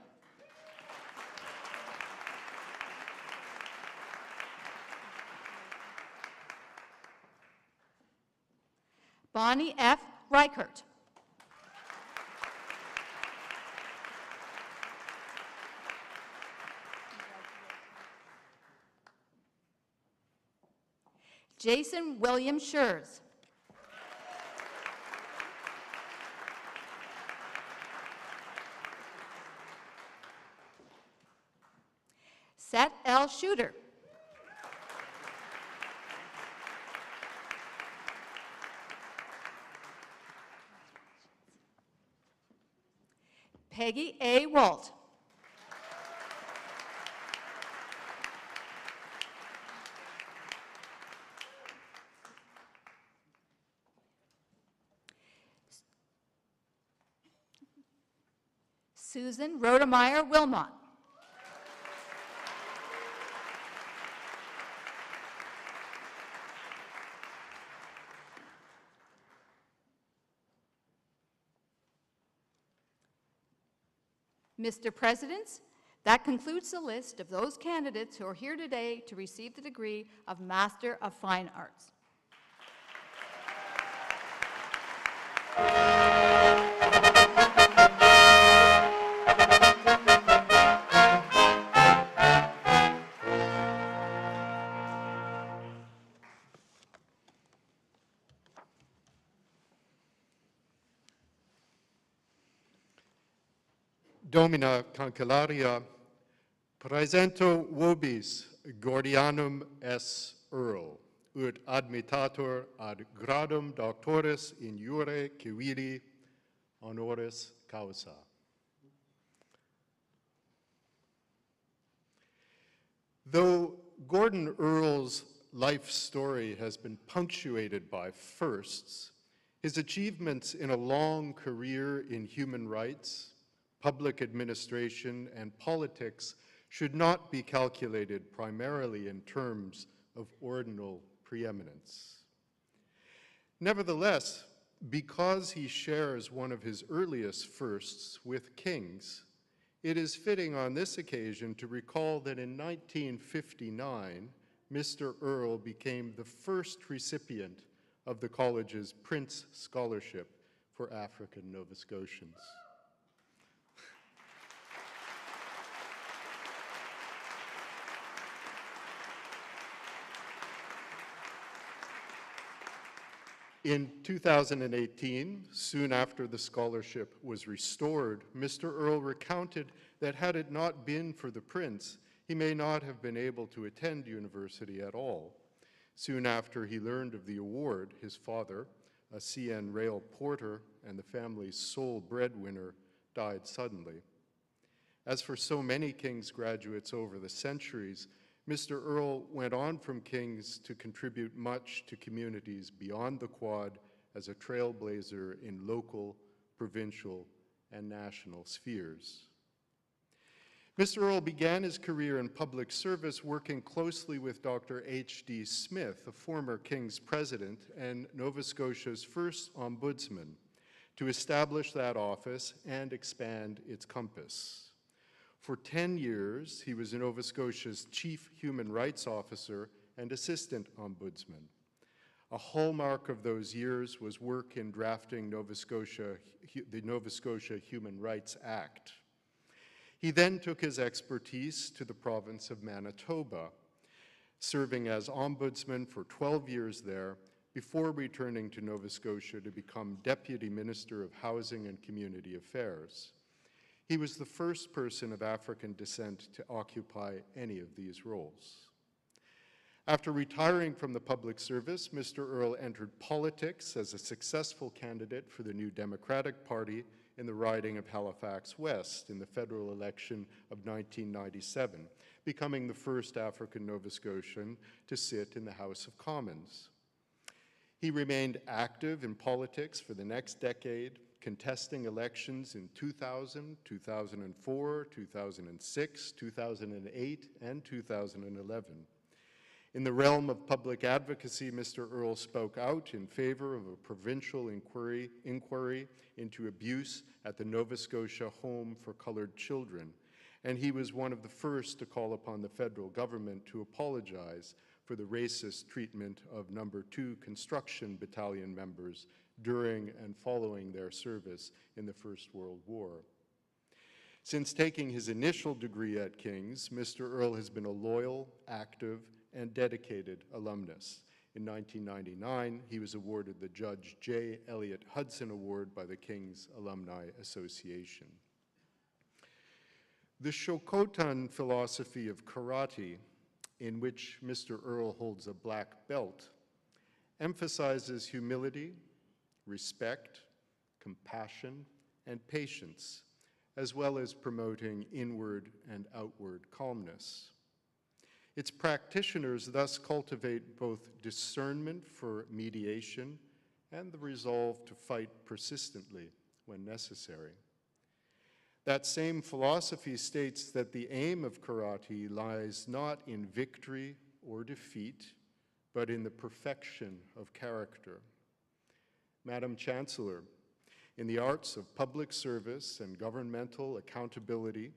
Bonnie F. Reichert. Jason William Schurz. Seth L. Shooter. Peggy A. Walt. Susan Rodemeyer Wilmot. Mr. President, that concludes the list of those candidates who are here today to receive the degree of Master of Fine Arts. Domina Cancellaria, praesento vobis Gordianum S. Earl, ut admitator ad gradum doctoris in iure civili honoris causa. Though Gordon Earl's life story has been punctuated by firsts, his achievements in a long career in human rights, public administration, and politics should not be calculated primarily in terms of ordinal preeminence. Nevertheless, because he shares one of his earliest firsts with kings, it is fitting on this occasion to recall that in 1959, Mr. Earl became the first recipient of the college's Prince Scholarship for African Nova Scotians. In 2018, soon after the scholarship was restored, Mr. Earl recounted that had it not been for the Prince, he may not have been able to attend university at all. Soon after he learned of the award, his father, a CN rail porter and the family's sole breadwinner, died suddenly. As for so many King's graduates over the centuries, Mr. Earl went on from King's to contribute much to communities beyond the Quad as a trailblazer in local, provincial, and national spheres. Mr. Earl began his career in public service working closely with Dr. H.D. Smith, a former King's president and Nova Scotia's first ombudsman, to establish that office and expand its compass. For 10 years, he was Nova Scotia's chief human rights officer and assistant ombudsman. A hallmark of those years was work in drafting the Nova Scotia Human Rights Act. He then took his expertise to the province of Manitoba, serving as ombudsman for 12 years there before returning to Nova Scotia to become Deputy Minister of Housing and Community Affairs. He was the first person of African descent to occupy any of these roles. After retiring from the public service, Mr. Earl entered politics as a successful candidate for the New Democratic Party in the riding of Halifax West in the federal election of 1997, becoming the first African Nova Scotian to sit in the House of Commons. He remained active in politics for the next decade, contesting elections in 2000, 2004, 2006, 2008, and 2011. In the realm of public advocacy, Mr. Earl spoke out in favor of a provincial inquiry into abuse at the Nova Scotia Home for Colored Children, and he was one of the first to call upon the federal government to apologize for the racist treatment of No. 2 Construction Battalion members during and following their service in the First World War. Since taking his initial degree at King's, Mr. Earl has been a loyal, active, and dedicated alumnus. In 1999, he was awarded the Judge J. Elliott Hudson Award by the King's Alumni Association. The Shokotan philosophy of karate, in which Mr. Earl holds a black belt, emphasizes humility, respect, compassion, and patience, as well as promoting inward and outward calmness. Its practitioners thus cultivate both discernment for mediation and the resolve to fight persistently when necessary. That same philosophy states that the aim of karate lies not in victory or defeat, but in the perfection of character. Madam Chancellor, in the arts of public service and governmental accountability,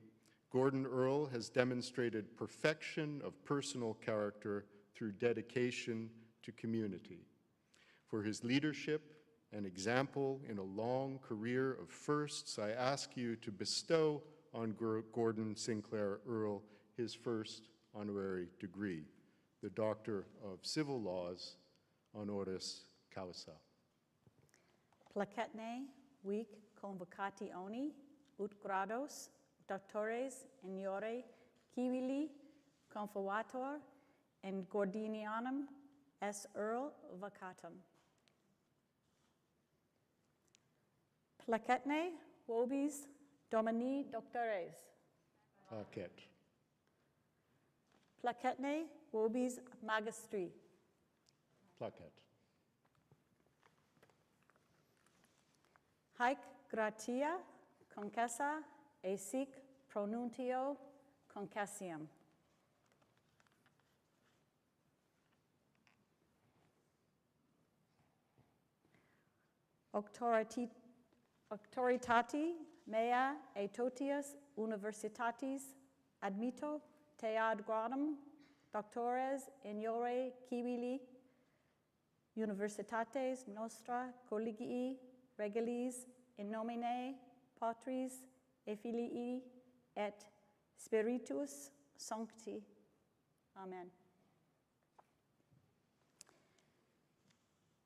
Gordon Earl has demonstrated perfection of personal character through dedication to community. For his leadership and example in a long career of firsts, I ask you to bestow on Gordon Sinclair Earl his first honorary degree, the Doctor of Civil Laws, honoris causa. Placetne, week convocationi, ut grados, doctores ignore, civili, confuator, and Gordinianum S. Earl vacatum. Placetne, vobis, domini doctores. Placet. Placetne, vobis magistri. Placet. Haec gratia, concessa, e sic pronuntio concessium. Auctoritati mea et totius universitatis admitto te ad gradum doctores ignore civili universitates nostra collegii regalis in nomine Patris et Filii et Spiritus Sancti. Amen.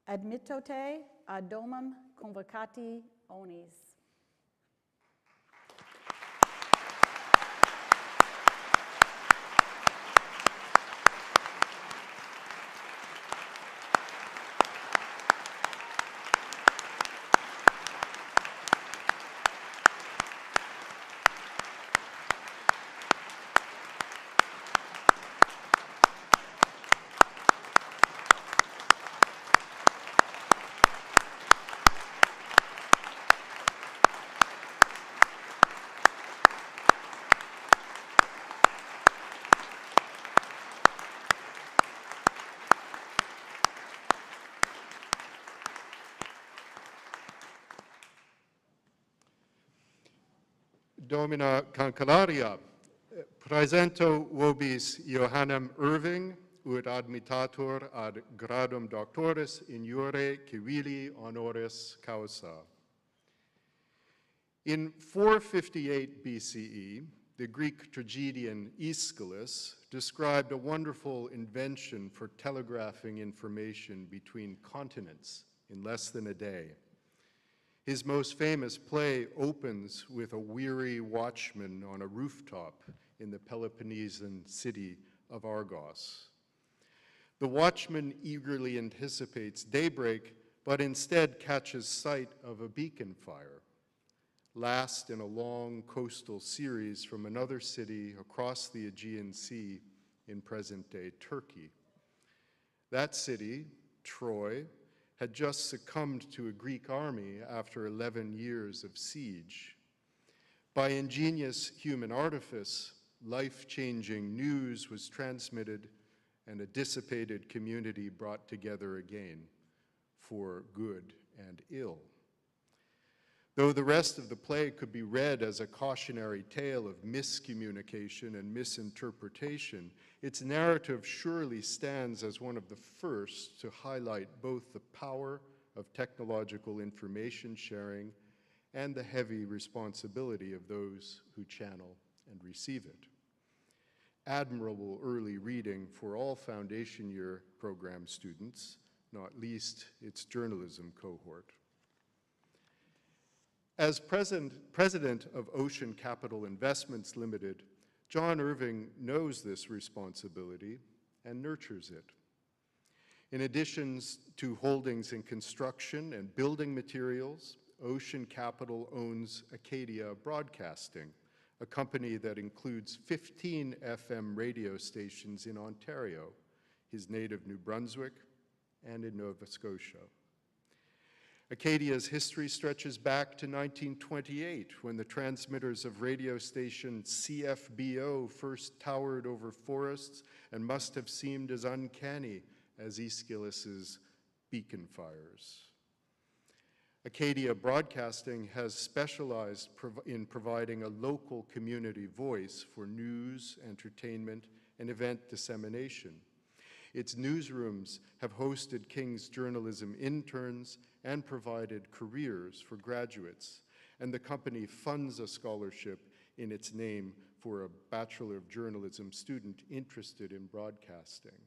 Admitto te ad domum convocati onis. Domina Cancelaria, presento vobis Johannem Irving, ut admitator ad gradum doctoris in jure civili honoris causa. In 458 BCE, the Greek tragedian Aeschylus described a wonderful invention for telegraphing information between continents in less than a day. His most famous play opens with a weary watchman on a rooftop in the Peloponnesian city of Argos. The watchman eagerly anticipates daybreak, but instead catches sight of a beacon fire, last in a long coastal series from another city across the Aegean Sea in present-day Turkey. That city, Troy, had just succumbed to a Greek army after 11 years of siege. By ingenious human artifice, life-changing news was transmitted and a dissipated community brought together again for good and ill. Though the rest of the play could be read as a cautionary tale of miscommunication and misinterpretation, its narrative surely stands as one of the first to highlight both the power of technological information sharing and the heavy responsibility of those who channel and receive it. Admirable early reading for all foundation year program students, not least its journalism cohort. As president of Ocean Capital Investments Limited, John Irving knows this responsibility and nurtures it. In addition to holdings in construction and building materials, Ocean Capital owns Encaenia Broadcasting, a company that includes 15 FM radio stations in Ontario, his native New Brunswick, and in Nova Scotia. Encania's history stretches back to 1928, when the transmitters of radio station CFBO first towered over forests and must have seemed as uncanny as Aeschylus's beacon fires. Encaenia Broadcasting has specialized in providing a local community voice for news, entertainment, and event dissemination. Its newsrooms have hosted King's journalism interns and provided careers for graduates, and the company funds a scholarship in its name for a Bachelor of Journalism student interested in broadcasting.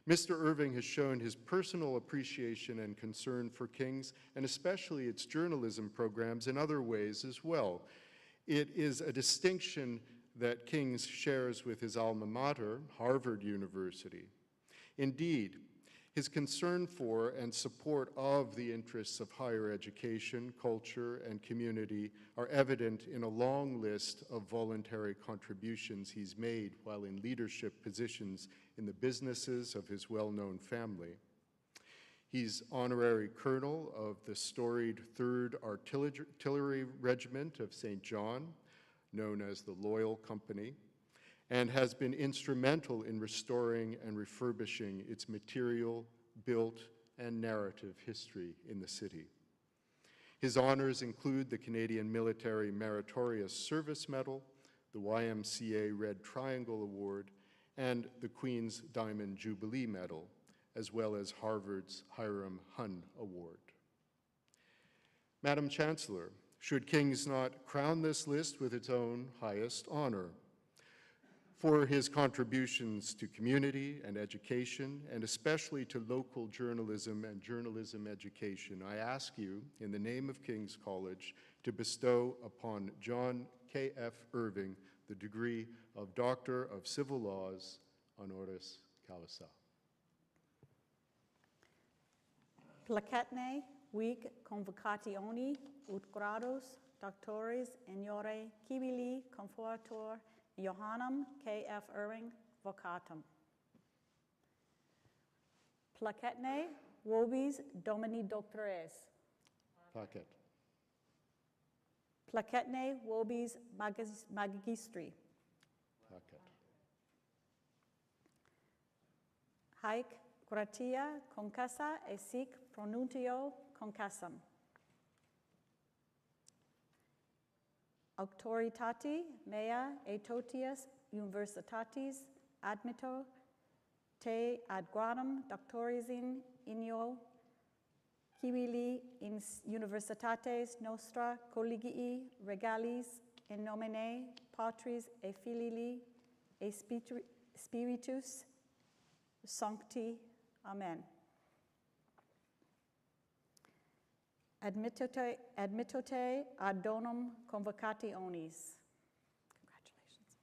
Mr. Irving has shown his personal appreciation and concern for King's, and especially its journalism programs in other ways as well. It is a distinction that King's shares with his alma mater, Harvard University. Indeed, his concern for and support of the interests of higher education, culture, and community are evident in a long list of voluntary contributions he's made while in leadership positions in the businesses of his well-known family. He's honorary colonel of the storied 3rd Artillery Regiment of St. John, known as the Loyal Company, and has been instrumental in restoring and refurbishing its material, built, and narrative history in the city. His honors include the Canadian Military Meritorious Service Medal, the YMCA Red Triangle Award, and the Queen's Diamond Jubilee Medal, as well as Harvard's Hiram Hunn Award. Madam Chancellor, should King's not crown this list with its own highest honor? For his contributions to community and education, and especially to local journalism and journalism education, I ask you, in the name of King's College, to bestow upon John K.F. Irving the degree of Doctor of Civil Laws, honoris causa. Placetne week convocationi ut gradus doctoris ignore cibili confortor Johannem K.F. Irving vocatum. Placetne vobis Domini Doctores. Placet. Placetne vobis magistri. Placet. Haec gratia concessa et sic pronuntio concessam. Auctoritati mea et totius universitatis admitto te ad gradum doctoris in inio civili in universitates nostra collegii regalis in nomine Patris et Filii et Spiritus Sancti. Amen. Admittote ad donum convocationis. Congratulations.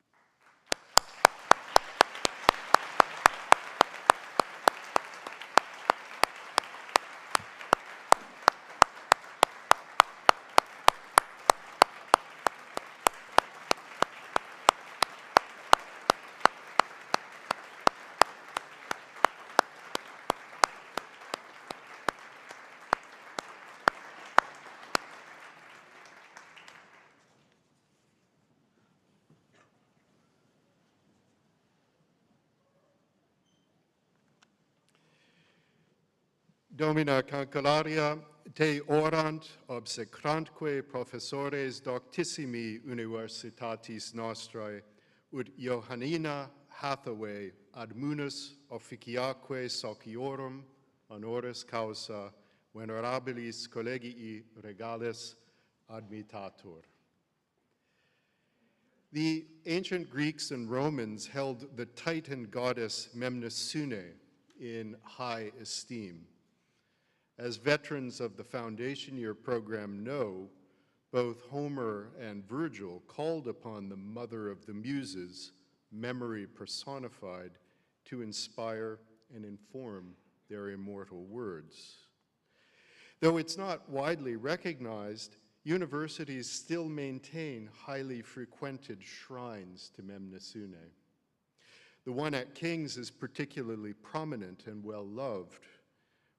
Domina Cancelaria, te orant obsecrantque professores doctissimi universitatis nostrae, ut Johannina Hathaway ad munus officiaque sociorum honoris causa venerabilis collegii regales admitatur. The ancient Greeks and Romans held the Titan goddess Mnemosyne in high esteem. As veterans of the Foundation Year program know, both Homer and Virgil called upon the mother of the muses, memory personified, to inspire and inform their immortal words. Though it's not widely recognized, universities still maintain highly frequented shrines to Mnemosyne. The one at King's is particularly prominent and well-loved,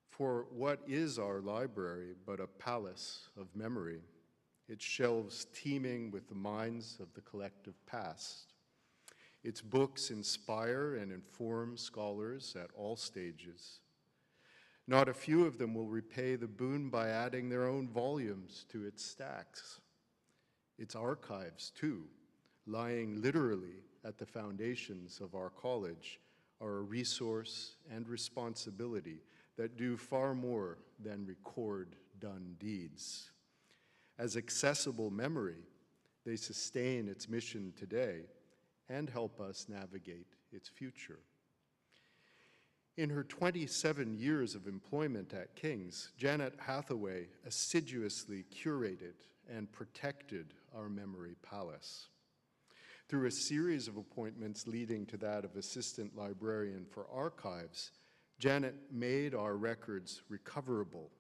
for what is our library but a palace of memory? Its shelves teeming with the minds of the collective past. Its books inspire and inform scholars at all stages. Not a few of them will repay the boon by adding their own volumes to its stacks. Its archives, too, lying literally at the foundations of our college, are a resource and responsibility that do far more than record done deeds. As accessible memory, they sustain its mission today and help us navigate its future. In her 27 years of employment at King's, Janet Hathaway assiduously curated and protected our memory palace. Through a series of appointments leading to that of assistant librarian for archives, Janet made our records recoverable,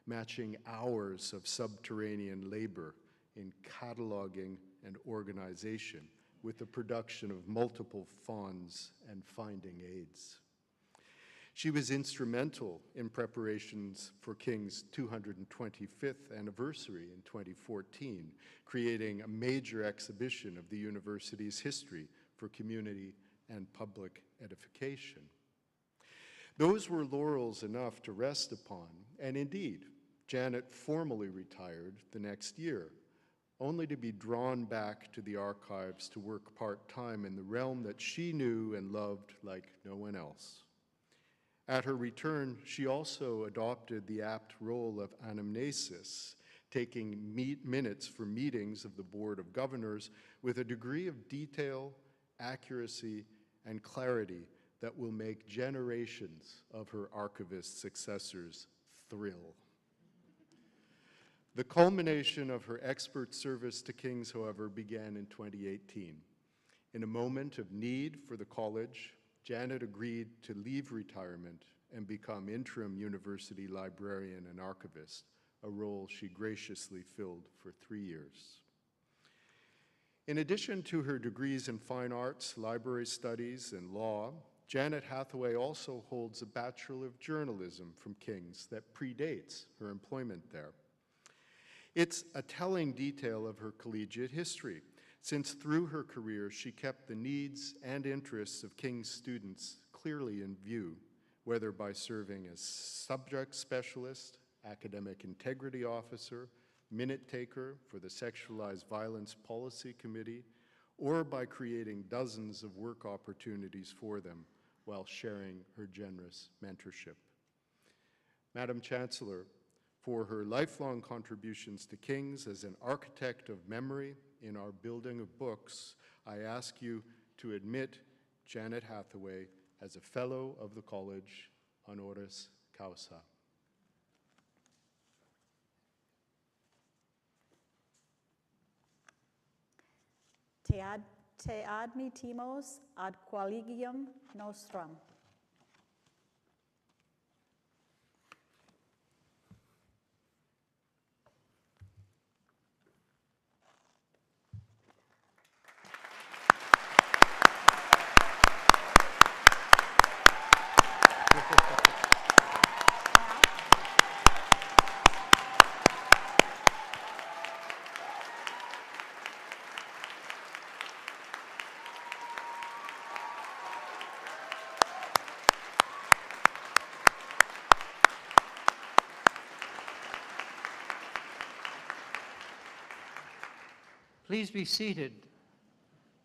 matching hours of subterranean labor in cataloging and organization with the production of multiple fonds and finding aids. She was instrumental in preparations for King's 225th anniversary in 2014, creating a major exhibition of the university's history for community and public edification. Those were laurels enough to rest upon, and indeed, Janet formally retired the next year, only to be drawn back to the archives to work part-time in the realm that she knew and loved like no one else. At her return, she also adopted the apt role of anamnesis, taking minutes for meetings of the Board of Governors with a degree of detail, accuracy, and clarity that will make generations of her archivist successors thrill. The culmination of her expert service to King's, however, began in 2018. In a moment of need for the college, Janet agreed to leave retirement and become interim university librarian and archivist, a role she graciously filled for 3 years. In addition to her degrees in fine arts, library studies, and law, Janet Hathaway also holds a Bachelor of Journalism from King's that predates her employment there. It's a telling detail of her collegiate history, since through her career she kept the needs and interests of King's students clearly in view, whether by serving as subject specialist, academic integrity officer, minute taker for the Sexualized Violence Policy Committee, or by creating dozens of work opportunities for them while sharing her generous mentorship. Madam Chancellor, for her lifelong contributions to King's as an architect of memory in our building of books, I ask you to admit Janet Hathaway as a Fellow of the College, honoris causa. Te admittimos ad collegium nostrum. Please be seated.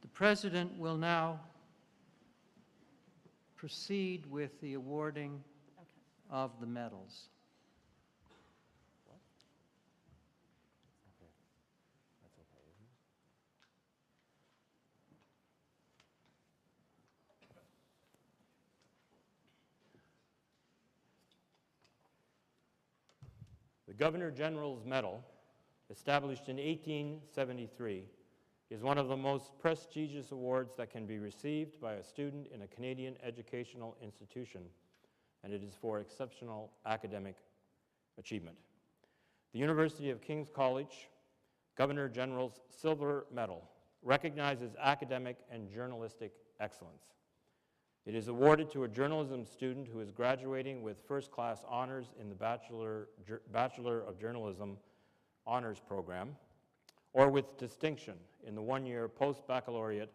The President will now proceed with the awarding of the medals. The Governor General's Medal, established in 1873, is one of the most prestigious awards that can be received by a student in a Canadian educational institution, and it is for exceptional academic achievement. The University of King's College Governor General's Silver Medal recognizes academic and journalistic excellence. It is awarded to a journalism student who is graduating with first-class honors in the Bachelor of Journalism honors program, or with distinction in the one-year post-baccalaureate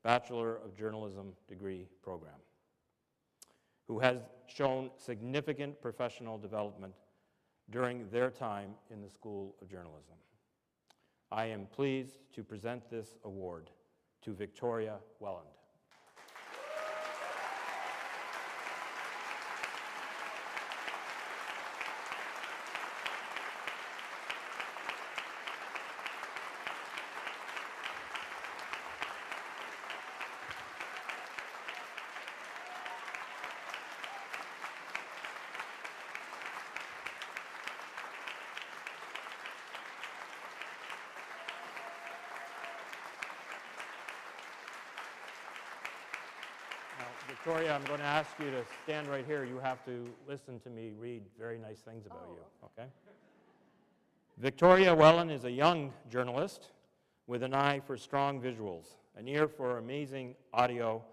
Bachelor of Journalism degree program, who has shown significant professional development during their time in the School of Journalism. I am pleased to present this award to Victoria Welland. Victoria, I'm going to ask you to stand right here. You have to listen to me read very nice things about you, okay? Victoria Welland is a young journalist with an eye for strong visuals, an ear for amazing audio,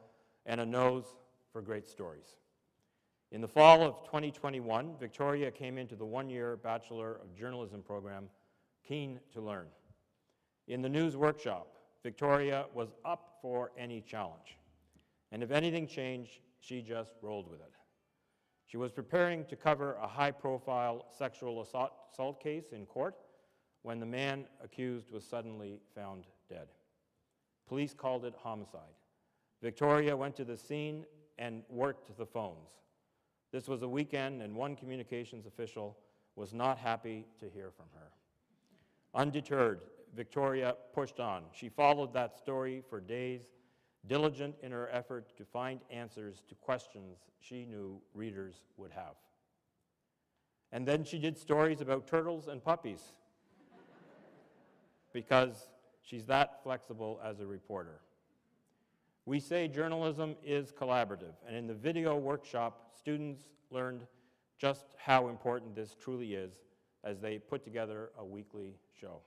and a nose for great stories. In the fall of 2021, Victoria came into the one-year Bachelor of Journalism program, keen to learn. In the news workshop, Victoria was up for any challenge. And if anything changed, she just rolled with it. She was preparing to cover a high-profile sexual assault case in court when the man accused was suddenly found dead. Police called it homicide. Victoria went to the scene and worked the phones. This was a weekend, and one communications official was not happy to hear from her. Undeterred, Victoria pushed on. She followed that story for days, diligent in her effort to find answers to questions she knew readers would have. And then she did stories about turtles and puppies because she's that flexible as a reporter. We say journalism is collaborative, and in the video workshop, students learned just how important this truly is as they put together a weekly show.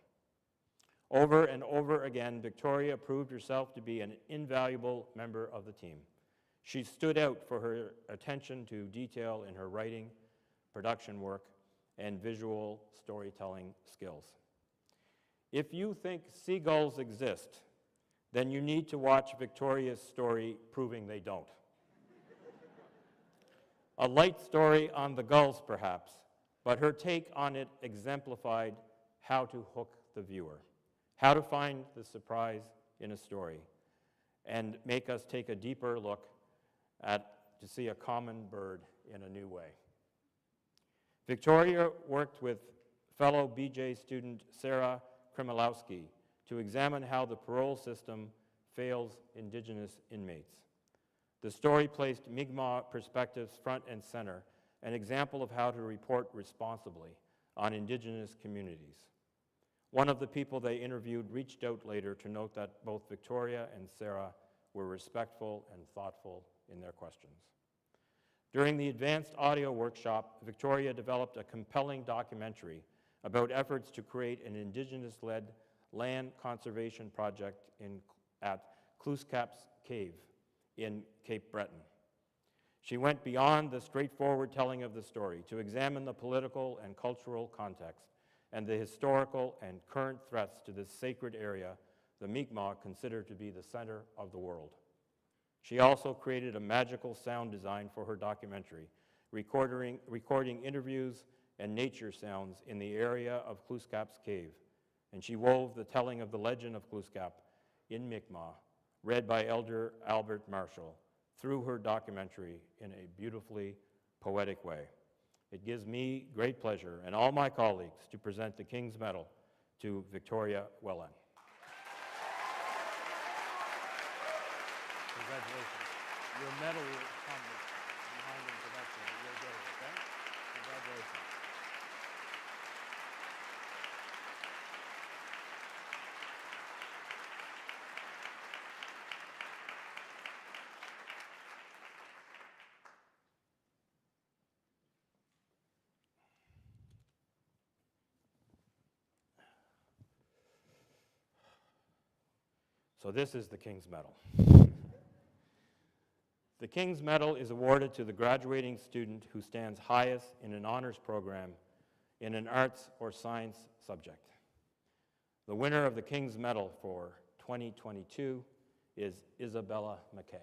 Over and over again, Victoria proved herself to be an invaluable member of the team. She stood out for her attention to detail in her writing, production work, and visual storytelling skills. If you think seagulls exist, then you need to watch Victoria's story proving they don't. A light story on the gulls, perhaps, but her take on it exemplified how to hook the viewer, how to find the surprise in a story, and make us take a deeper look to see a common bird in a new way. Victoria worked with fellow BJ student Sarah Kremlowski to examine how the parole system fails Indigenous inmates. The story placed Mi'kmaq perspectives front and center, an example of how to report responsibly on Indigenous communities. One of the people they interviewed reached out later to note that both Victoria and Sarah were respectful and thoughtful in their questions. During the advanced audio workshop, Victoria developed a compelling documentary about efforts to create an Indigenous-led land conservation project at Clooscap's Cave in Cape Breton. She went beyond the straightforward telling of the story to examine the political and cultural context and the historical and current threats to this sacred area the Mi'kmaq consider to be the center of the world. She also created a magical sound design for her documentary, recording interviews and nature sounds in the area of Clooscap's Cave, and she wove the telling of the legend of Glooscap in Mi'kmaq, read by Elder Albert Marshall, through her documentary in a beautifully poetic way. It gives me great pleasure and all my colleagues to present the King's Medal to Victoria Wellen. Congratulations. Your medal will come behind the introduction, but you'll get it, okay? Congratulations. So this is the King's Medal. The King's Medal is awarded to the graduating student who stands highest in an honors program in an arts or science subject. The winner of the King's Medal for 2022 is Isabella McKay.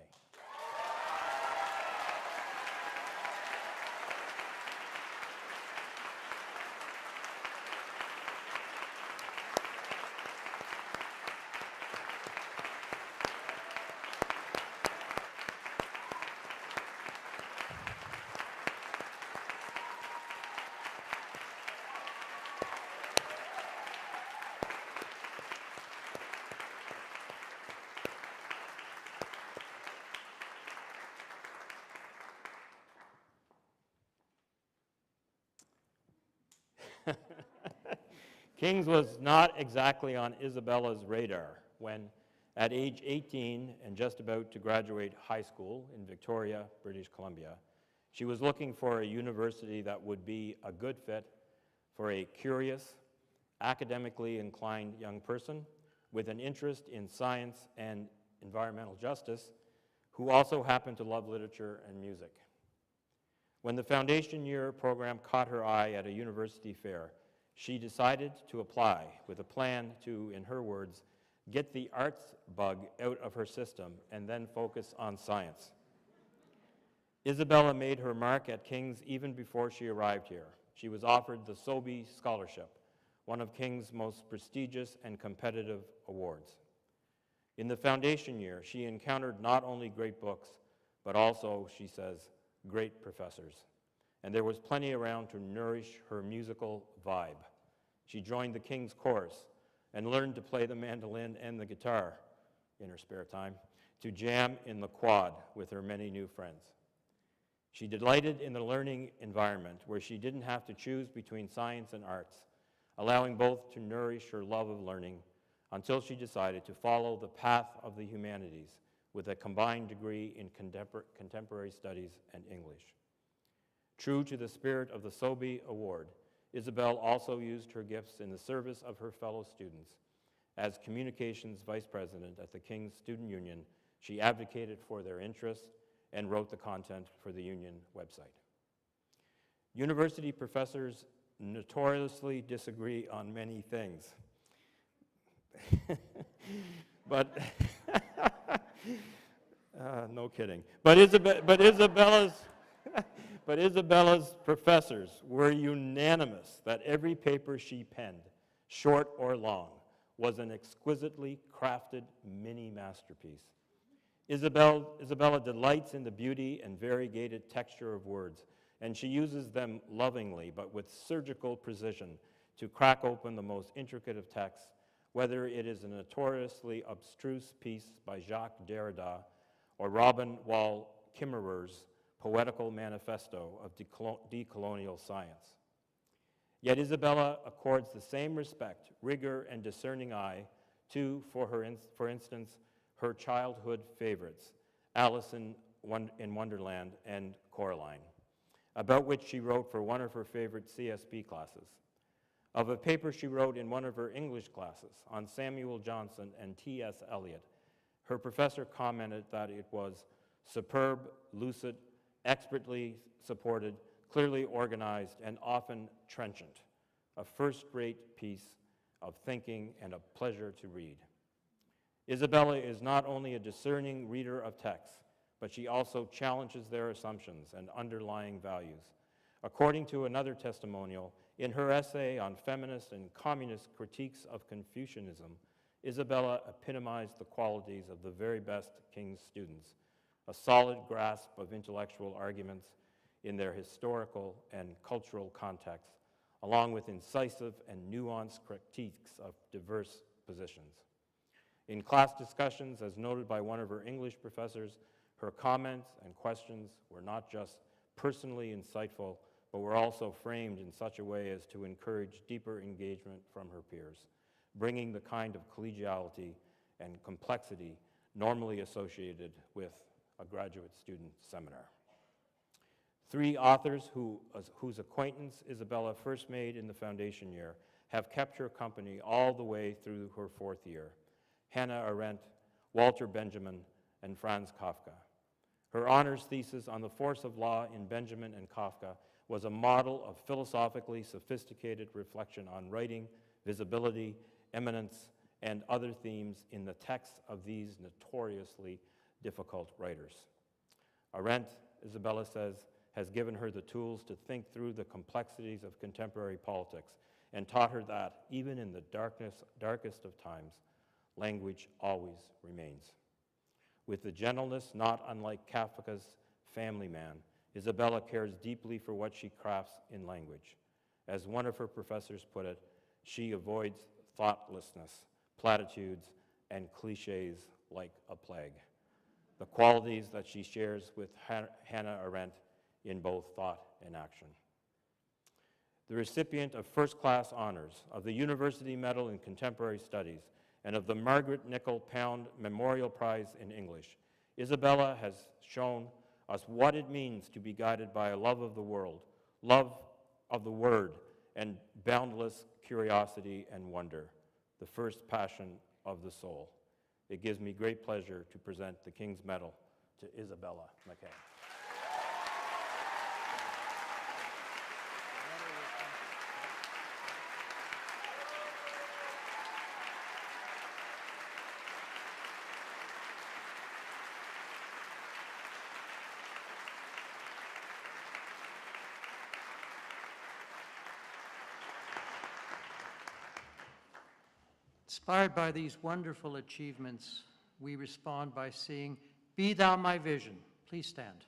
King's was not exactly on Isabella's radar when, at age 18 and just about to graduate high school in Victoria, British Columbia, she was looking for a university that would be a good fit for a curious, academically inclined young person with an interest in science and environmental justice who also happened to love literature and music. When the foundation year program caught her eye at a university fair, she decided to apply with a plan to, in her words, get the arts bug out of her system and then focus on science. Isabella made her mark at King's even before she arrived here. She was offered the Sobey Scholarship, one of King's most prestigious and competitive awards. In the foundation year, she encountered not only great books, but also, she says, great professors. And there was plenty around to nourish her musical vibe. She joined the King's Chorus and learned to play the mandolin and the guitar in her spare time to jam in the quad with her many new friends. She delighted in the learning environment where she didn't have to choose between science and arts, allowing both to nourish her love of learning until she decided to follow the path of the humanities with a combined degree in contemporary studies and English. True to the spirit of the Sobey Award, Isabel also used her gifts in the service of her fellow students. As Communications Vice President at the King's Student Union, she advocated for their interests and wrote the content for the union website. University professors notoriously disagree on many things. But no kidding. But Isabella's professors were unanimous that every paper she penned, short or long, was an exquisitely crafted mini masterpiece. Isabella delights in the beauty and variegated texture of words, and she uses them lovingly but with surgical precision to crack open the most intricate of texts, whether it is a notoriously abstruse piece by Jacques Derrida or Robin Wall Kimmerer's poetical manifesto of decolonial science. Yet Isabella accords the same respect, rigor, and discerning eye to, for instance, her childhood favorites, Alice in Wonderland and Coraline, about which she wrote for one of her favorite CSP classes, of a paper she wrote in one of her English classes on Samuel Johnson and T.S. Eliot. Her professor commented that it was superb, lucid, expertly supported, clearly organized, and often trenchant, a first-rate piece of thinking and a pleasure to read. Isabella is not only a discerning reader of texts, but she also challenges their assumptions and underlying values. According to another testimonial, In her essay on feminist and communist critiques of Confucianism, Isabella epitomized the qualities of the very best King's students, a solid grasp of intellectual arguments in their historical and cultural context, along with incisive and nuanced critiques of diverse positions. In class discussions, as noted by one of her English professors, her comments and questions were not just personally insightful, but were also framed in such a way as to encourage deeper engagement from her peers, bringing the kind of collegiality and complexity normally associated with a graduate student seminar. Three authors whose acquaintance Isabella first made in the foundation year have kept her company all the way through her fourth year: Hannah Arendt, Walter Benjamin, and Franz Kafka. Her honors thesis on the force of law in Benjamin and Kafka was a model of philosophically sophisticated reflection on writing, visibility, eminence, and other themes in the texts of these notoriously difficult writers. Arendt, Isabella says, has given her the tools to think through the complexities of contemporary politics and taught her that, even in the darkest of times, language always remains. With the gentleness not unlike Kafka's Family Man, Isabella cares deeply for what she crafts in language. As one of her professors put it, she avoids thoughtlessness, platitudes, and cliches like a plague, the qualities that she shares with Hannah Arendt in both thought and action. The recipient of first-class honors, of the University Medal in Contemporary Studies, and of the Margaret Nicol Pound Memorial Prize in English, Isabella has shown us what it means to be guided by a love of the world, love of the word, and boundless curiosity and wonder, the first passion of the soul. It gives me great pleasure to present the King's Medal to Isabella McKay. Inspired by these wonderful achievements, we respond by singing, "Be Thou My Vision." Please stand.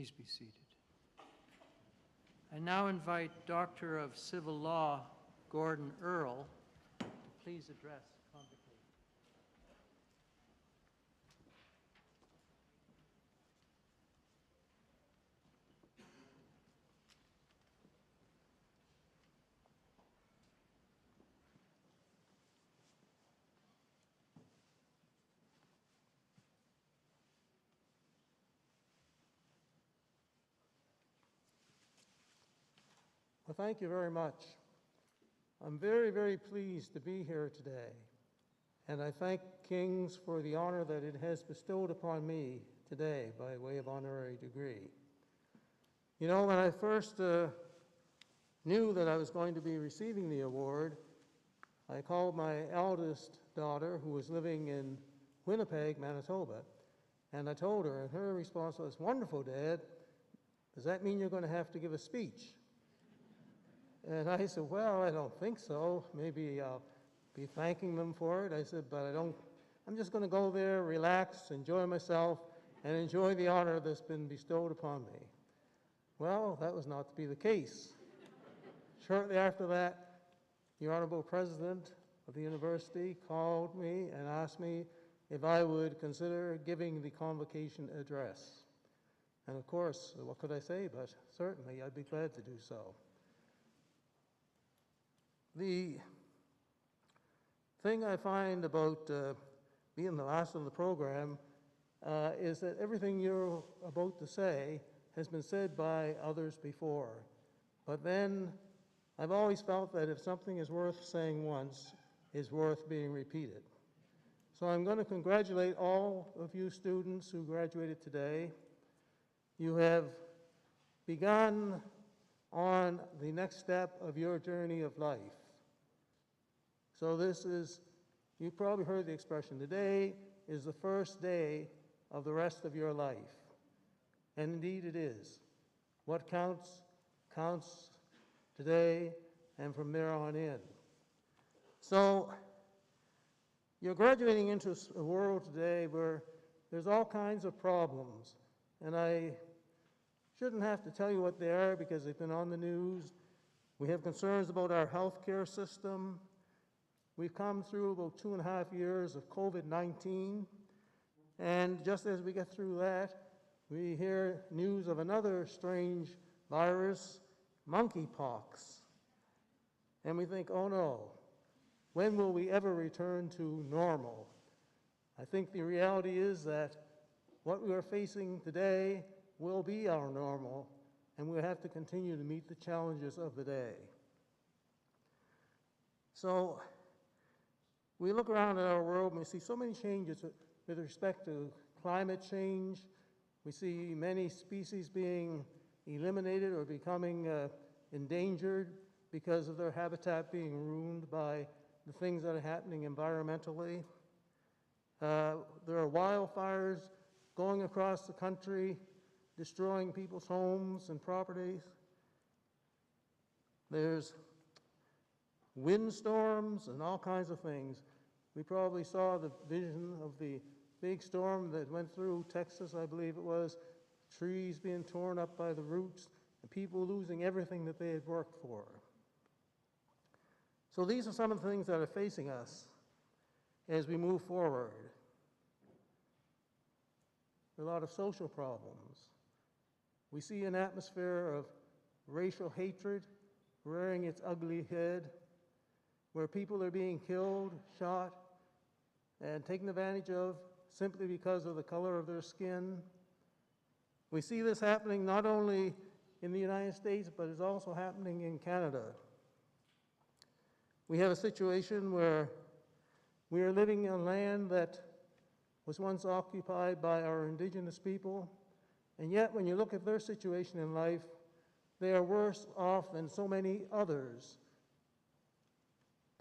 Please be seated. I now invite Doctor of Civil Law Gordon Earl to please address the convocation. Well, thank you very much. I'm very, very pleased to be here today, and I thank King's for the honor that it has bestowed upon me today by way of honorary degree. You know, when I first knew that I was going to be receiving the award, I called my eldest daughter, who was living in Winnipeg, Manitoba, and I told her, and her response was, "Wonderful, Dad. Does that mean you're going to have to give a speech?" And I said, "Well, I don't think so. Maybe I'll be thanking them for it." I said, "But I'm just going to go there, relax, enjoy myself, and enjoy the honor that's been bestowed upon me." Well, that was not to be the case. Shortly after that, the Honorable President of the university called me and asked me if I would consider giving the convocation address. And of course, what could I say, but certainly I'd be glad to do so. The thing I find about being the last on the program is that everything you're about to say has been said by others before. But then I've always felt that if something is worth saying once, it's worth being repeated. So I'm going to congratulate all of you students who graduated today. You have begun on the next step of your journey of life. So this is, you've probably heard the expression, today is the first day of the rest of your life. And indeed it is. What counts, counts today and from there on in. So you're graduating into a world today where there's all kinds of problems. And I shouldn't have to tell you what they are because they've been on the news. We have concerns about our healthcare system. We've come through about 2.5 years of COVID-19, and just as we get through that, we hear news of another strange virus, monkeypox. And we think, oh no, when will we ever return to normal? I think the reality is that what we are facing today will be our normal, and we'll have to continue to meet the challenges of the day. So, we look around at our world and we see so many changes with respect to climate change. We see many species being eliminated or becoming endangered because of their habitat being ruined by the things that are happening environmentally. There are wildfires going across the country, destroying people's homes and properties. There's windstorms and all kinds of things. We probably saw the vision of the big storm that went through Texas, I believe it was, trees being torn up by the roots, and people losing everything that they had worked for. So these are some of the things that are facing us as we move forward. There are a lot of social problems. We see an atmosphere of racial hatred rearing its ugly head, where people are being killed, shot, and taken advantage of simply because of the color of their skin. We see this happening not only in the United States, but it's also happening in Canada. We have a situation where we are living on land that was once occupied by our indigenous people, and yet when you look at their situation in life, they are worse off than so many others.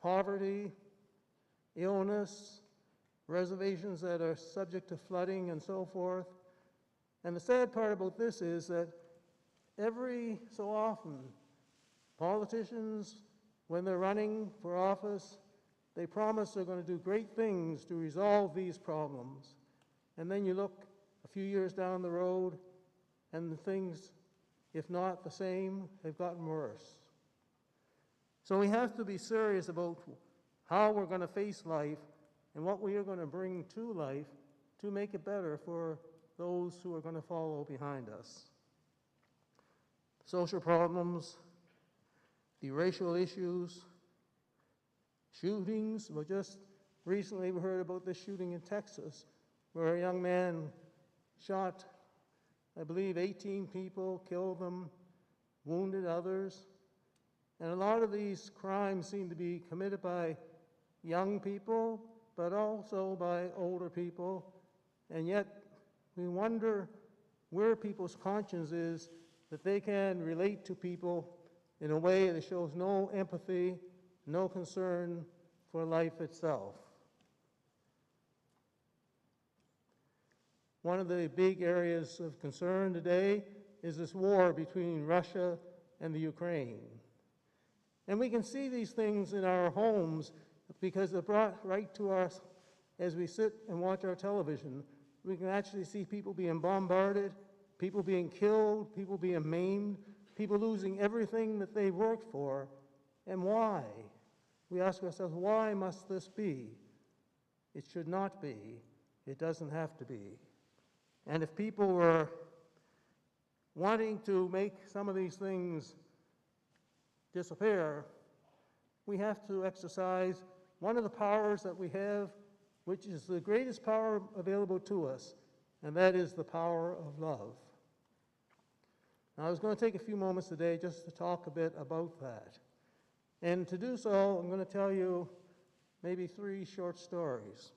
Poverty, illness, reservations that are subject to flooding and so forth. And the sad part about this is that every so often, politicians, when they're running for office, they promise they're going to do great things to resolve these problems. And then you look a few years down the road, and the things, if not the same, have gotten worse. So we have to be serious about how we're going to face life and what we are going to bring to life to make it better for those who are going to follow behind us. Social problems, the racial issues, shootings. Well, just recently we heard about this shooting in Texas where a young man shot, I believe, 18 people, killed them, wounded others. And a lot of these crimes seem to be committed by young people, but also by older people. And yet we wonder where people's conscience is that they can relate to people in a way that shows no empathy, no concern for life itself. One of the big areas of concern today is this war between Russia and the Ukraine. And we can see these things in our homes because they're brought right to us as we sit and watch our television. We can actually see people being bombarded, people being killed, people being maimed, people losing everything that they worked for. And why? We ask ourselves, why must this be? It should not be. It doesn't have to be. And if people were wanting to make some of these things disappear, we have to exercise one of the powers that we have, which is the greatest power available to us, and that is the power of love. Now, I was going to take a few moments today just to talk a bit about that. And to do so, I'm going to tell you maybe 3 short stories.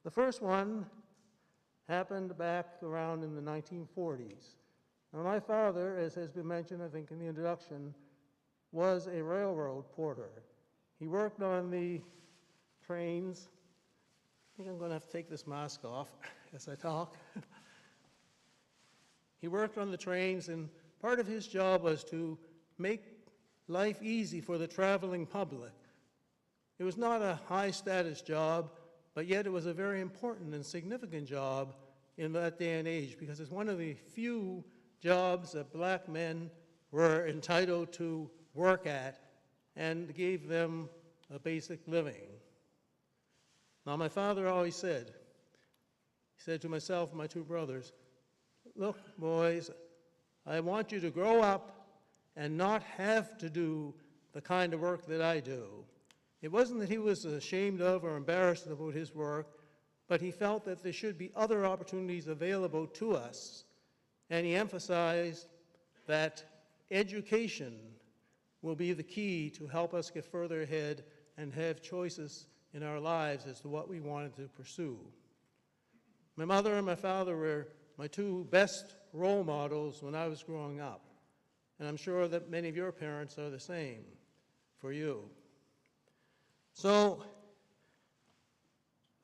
The first one happened back around in the 1940s. Now, my father, as has been mentioned, I think, in the introduction, was a railroad porter. He worked on the trains. I think I'm going to have to take this mask off as I talk. He worked on the trains, and part of his job was to make life easy for the traveling public. It was not a high-status job, but yet it was a very important and significant job in that day and age because it's one of the few jobs that black men were entitled to work at and gave them a basic living. Now, my father always said, he said to myself and my 2 brothers, "Look, boys, I want you to grow up and not have to do the kind of work that I do." It wasn't that he was ashamed of or embarrassed about his work, but he felt that there should be other opportunities available to us. And he emphasized that education will be the key to help us get further ahead and have choices in our lives as to what we wanted to pursue. My mother and my father were my 2 best role models when I was growing up. And I'm sure that many of your parents are the same for you. So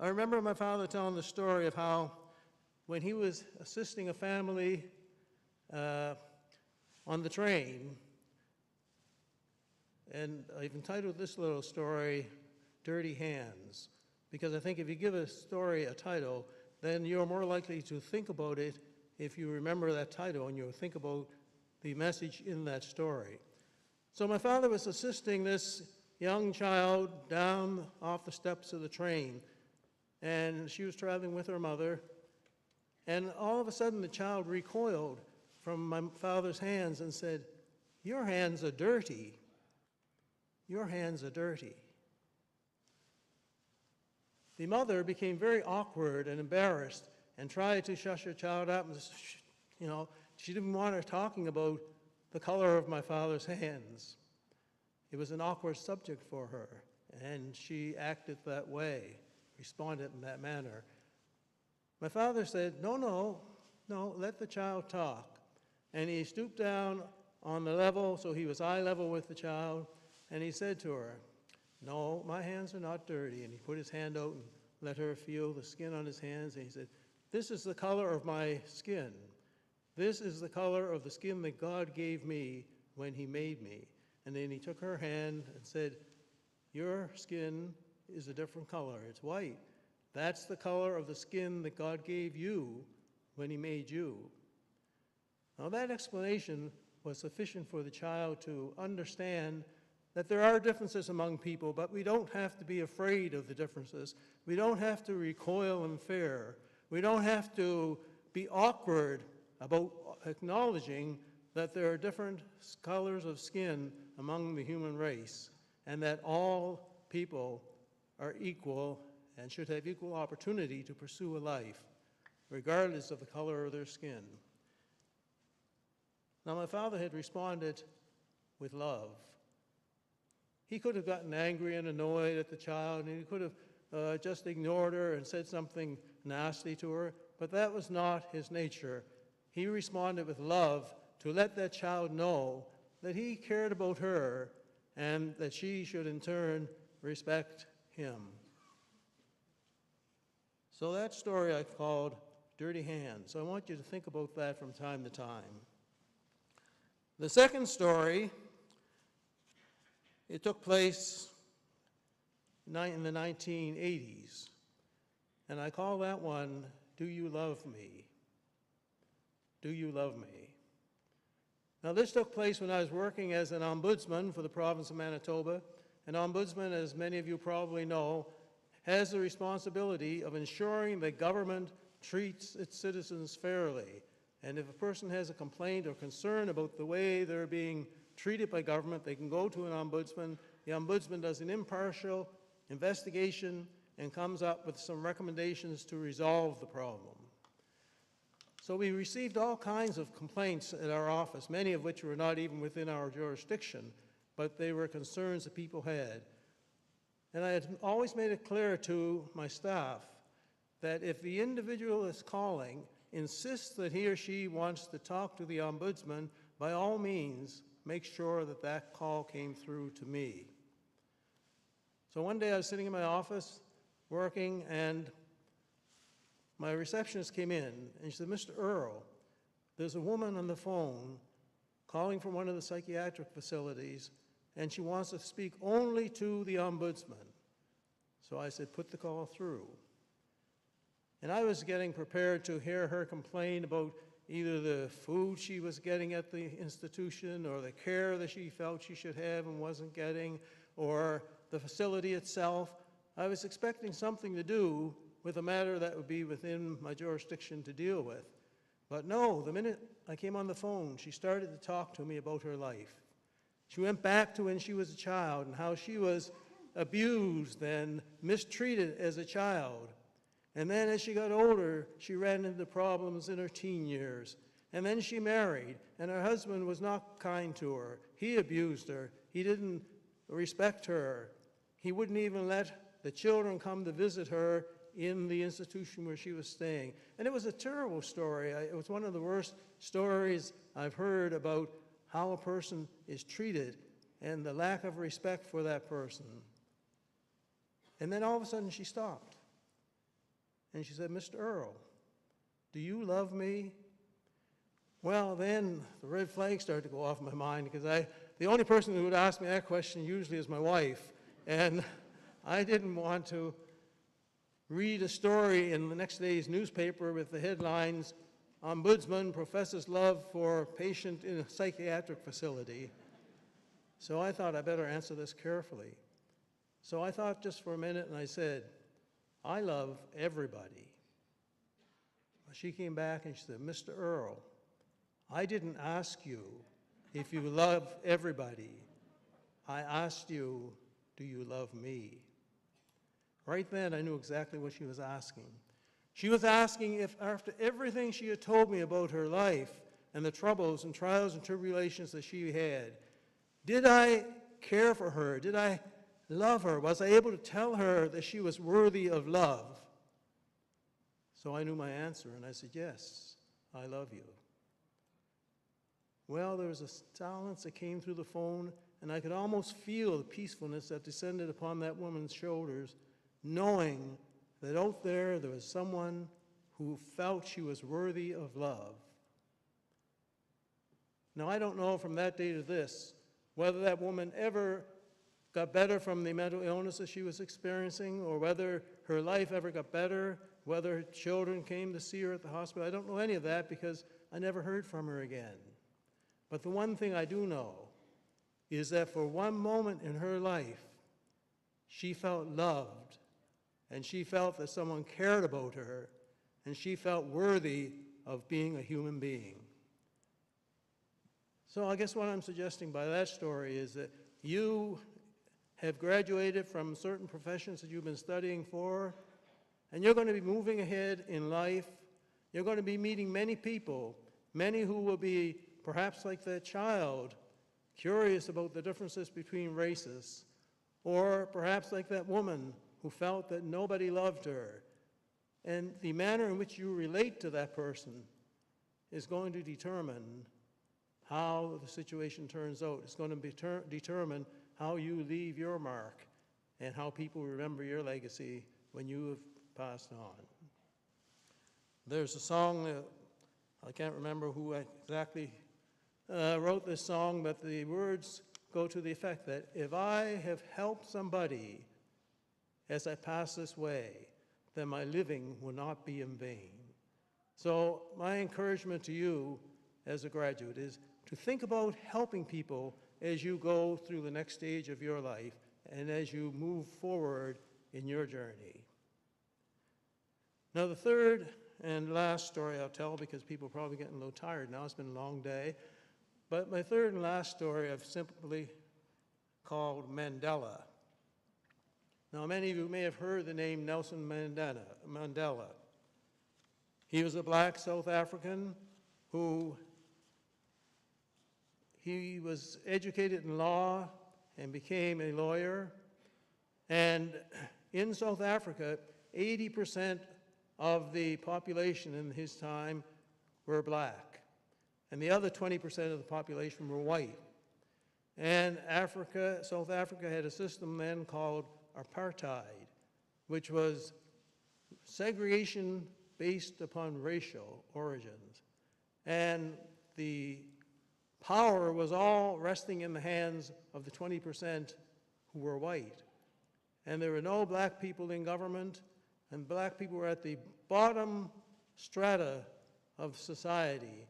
I remember my father telling the story of how when he was assisting a family on the train, and I've entitled this little story, Dirty Hands, because I think if you give a story a title, then you're more likely to think about it if you remember that title and you think about the message in that story. So my father was assisting this young child down off the steps of the train, and she was traveling with her mother, and all of a sudden the child recoiled from my father's hands and said, "Your hands are dirty. Your hands are dirty." The mother became very awkward and embarrassed and tried to shush her child up, and she didn't want her talking about the color of my father's hands. It was an awkward subject for her, and she acted that way, responded in that manner. My father said, no, let the child talk. And he stooped down on the level, so he was eye level with the child, and he said to her, "No, my hands are not dirty." And he put his hand out and let her feel the skin on his hands, and he said, "This is the color of my skin. This is the color of the skin that God gave me when he made me." And then he took her hand and said, "Your skin is a different color. It's white. That's the color of the skin that God gave you when he made you. Now that explanation was sufficient for the child to understand that there are differences among people, but we don't have to be afraid of the differences. We don't have to recoil in fear. We don't have to be awkward about acknowledging that there are different colors of skin among the human race, and that all people are equal and should have equal opportunity to pursue a life, regardless of the color of their skin. Now, my father had responded with love. He could have gotten angry and annoyed at the child, and he could have just ignored her and said something nasty to her, but that was not his nature. He responded with love to let that child know that he cared about her and that she should in turn respect him. So that story I called Dirty Hands. I want you to think about that from time to time. The second story, it took place in the 1980s, and I call that one, Do You Love Me? Do You Love Me? Now this took place when I was working as an ombudsman for the province of Manitoba. An ombudsman, as many of you probably know, has the responsibility of ensuring that government treats its citizens fairly. And if a person has a complaint or concern about the way they're being treated by government, they can go to an ombudsman. The ombudsman does an impartial investigation and comes up with some recommendations to resolve the problem. So we received all kinds of complaints at our office, many of which were not even within our jurisdiction, but they were concerns that people had. And I had always made it clear to my staff that if the individual is calling insists that he or she wants to talk to the ombudsman, by all means, make sure that that call came through to me. So one day I was sitting in my office working, and my receptionist came in, and she said, Mr. Earl, there's a woman on the phone calling from one of the psychiatric facilities, and she wants to speak only to the ombudsman. So I said, put the call through. And I was getting prepared to hear her complain about either the food she was getting at the institution or the care that she felt she should have and wasn't getting, or the facility itself. I was expecting something to do with a matter that would be within my jurisdiction to deal with. But no, the minute I came on the phone, she started to talk to me about her life. She went back to when she was a child and how she was abused and mistreated as a child. And then as she got older, she ran into problems in her teen years. And then she married, and her husband was not kind to her. He abused her. He didn't respect her. He wouldn't even let the children come to visit her in the institution where she was staying. And it was a terrible story. It was one of the worst stories I've heard about how a person is treated and the lack of respect for that person. And then all of a sudden she stopped. And she said, Mr. Earl, do you love me? Well, then the red flags started to go off my mind, because the only person who would ask me that question usually is my wife. And I didn't want to read a story in the next day's newspaper with the headlines, Ombudsman professes love for patient in a psychiatric facility. So I thought I better answer this carefully. So I thought just for a minute, and I said, I love everybody. She came back and she said, Mr. Earl, I didn't ask you if you love everybody. I asked you, do you love me? Right then, I knew exactly what she was asking. She was asking if, after everything she had told me about her life and the troubles and trials and tribulations that she had, did I care for her? Did I love her? Was I able to tell her that she was worthy of love? So I knew my answer, and I said, yes, I love you. Well, there was a silence that came through the phone, and I could almost feel the peacefulness that descended upon that woman's shoulders, knowing that out there was someone who felt she was worthy of love. Now, I don't know from that day to this whether that woman ever got better from the mental illness that she was experiencing, or whether her life ever got better, whether children came to see her at the hospital. I don't know any of that because I never heard from her again. But the one thing I do know is that for one moment in her life, she felt loved, and she felt that someone cared about her, and she felt worthy of being a human being. So I guess what I'm suggesting by that story is that you have graduated from certain professions that you've been studying for, and you're going to be moving ahead in life. You're going to be meeting many people, many who will be perhaps like that child, curious about the differences between races, or perhaps like that woman who felt that nobody loved her. And the manner in which you relate to that person is going to determine how the situation turns out. It's going to determine how you leave your mark and how people remember your legacy when you have passed on. There's a song, I can't remember who exactly wrote this song, but the words go to the effect that if I have helped somebody as I pass this way, then my living will not be in vain. So my encouragement to you as a graduate is to think about helping people as you go through the next stage of your life and as you move forward in your journey. Now the third and last story I'll tell, because people are probably getting a little tired now, it's been a long day, but my third and last story I've simply called Mandela. Now many of you may have heard the name Nelson Mandela. He was a black South African who he was educated in law and became a lawyer. And in South Africa, 80% of the population in his time were black. And the other 20% of the population were white. And South Africa had a system then called apartheid, which was segregation based upon racial origins. And the power was all resting in the hands of the 20% who were white. And there were no black people in government, and black people were at the bottom strata of society.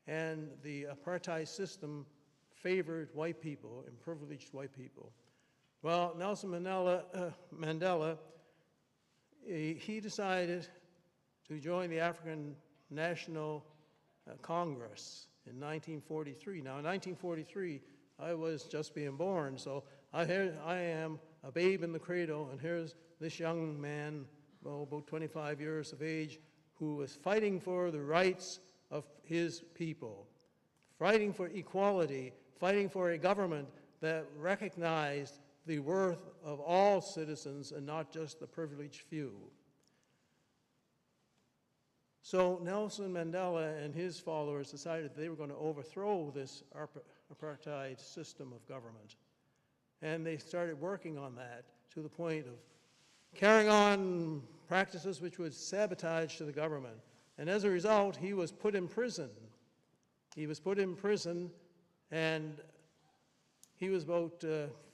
And the apartheid system favored white people and privileged white people. Well, Nelson Mandela, he decided to join the African National Congress in 1943. Now, in 1943, I was just being born, so I am a babe in the cradle, and here's this young man, well, about 25 years of age, who was fighting for the rights of his people, fighting for equality, fighting for a government that recognized the worth of all citizens and not just the privileged few. So Nelson Mandela and his followers decided they were going to overthrow this apartheid system of government. And they started working on that to the point of carrying on practices which would sabotage to the government. And as a result, he was put in prison. He was put in prison, and he was about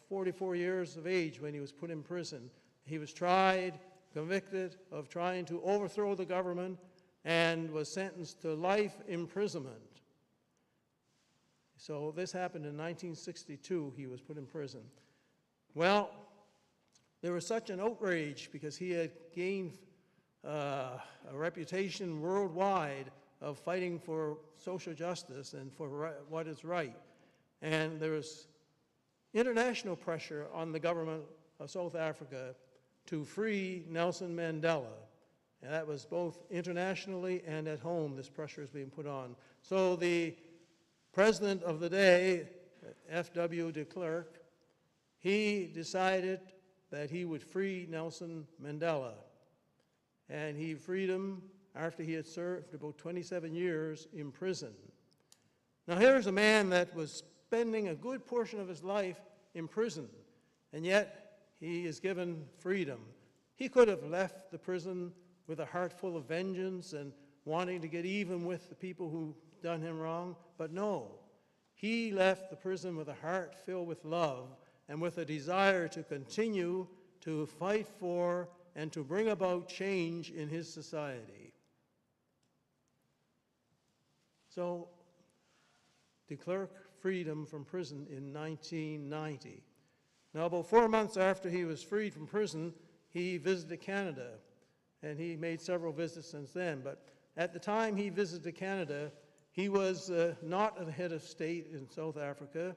44 years of age when he was put in prison. He was tried, convicted of trying to overthrow the government, and was sentenced to life imprisonment. So this happened in 1962. He was put in prison. Well, there was such an outrage because he had gained a reputation worldwide of fighting for social justice and for what is right. And there was international pressure on the government of South Africa to free Nelson Mandela. And that was both internationally and at home, this pressure is being put on. So the president of the day, F.W. de Klerk, he decided that he would free Nelson Mandela. And he freed him after he had served about 27 years in prison. Now here's a man that was spending a good portion of his life in prison, and yet he is given freedom. He could have left the prison with a heart full of vengeance and wanting to get even with the people who done him wrong, but no. He left the prison with a heart filled with love and with a desire to continue to fight for and to bring about change in his society. So, de Klerk freedom from prison in 1990. Now, about 4 months after he was freed from prison, he visited Canada, and he made several visits since then. But at the time he visited Canada, he was not a head of state in South Africa,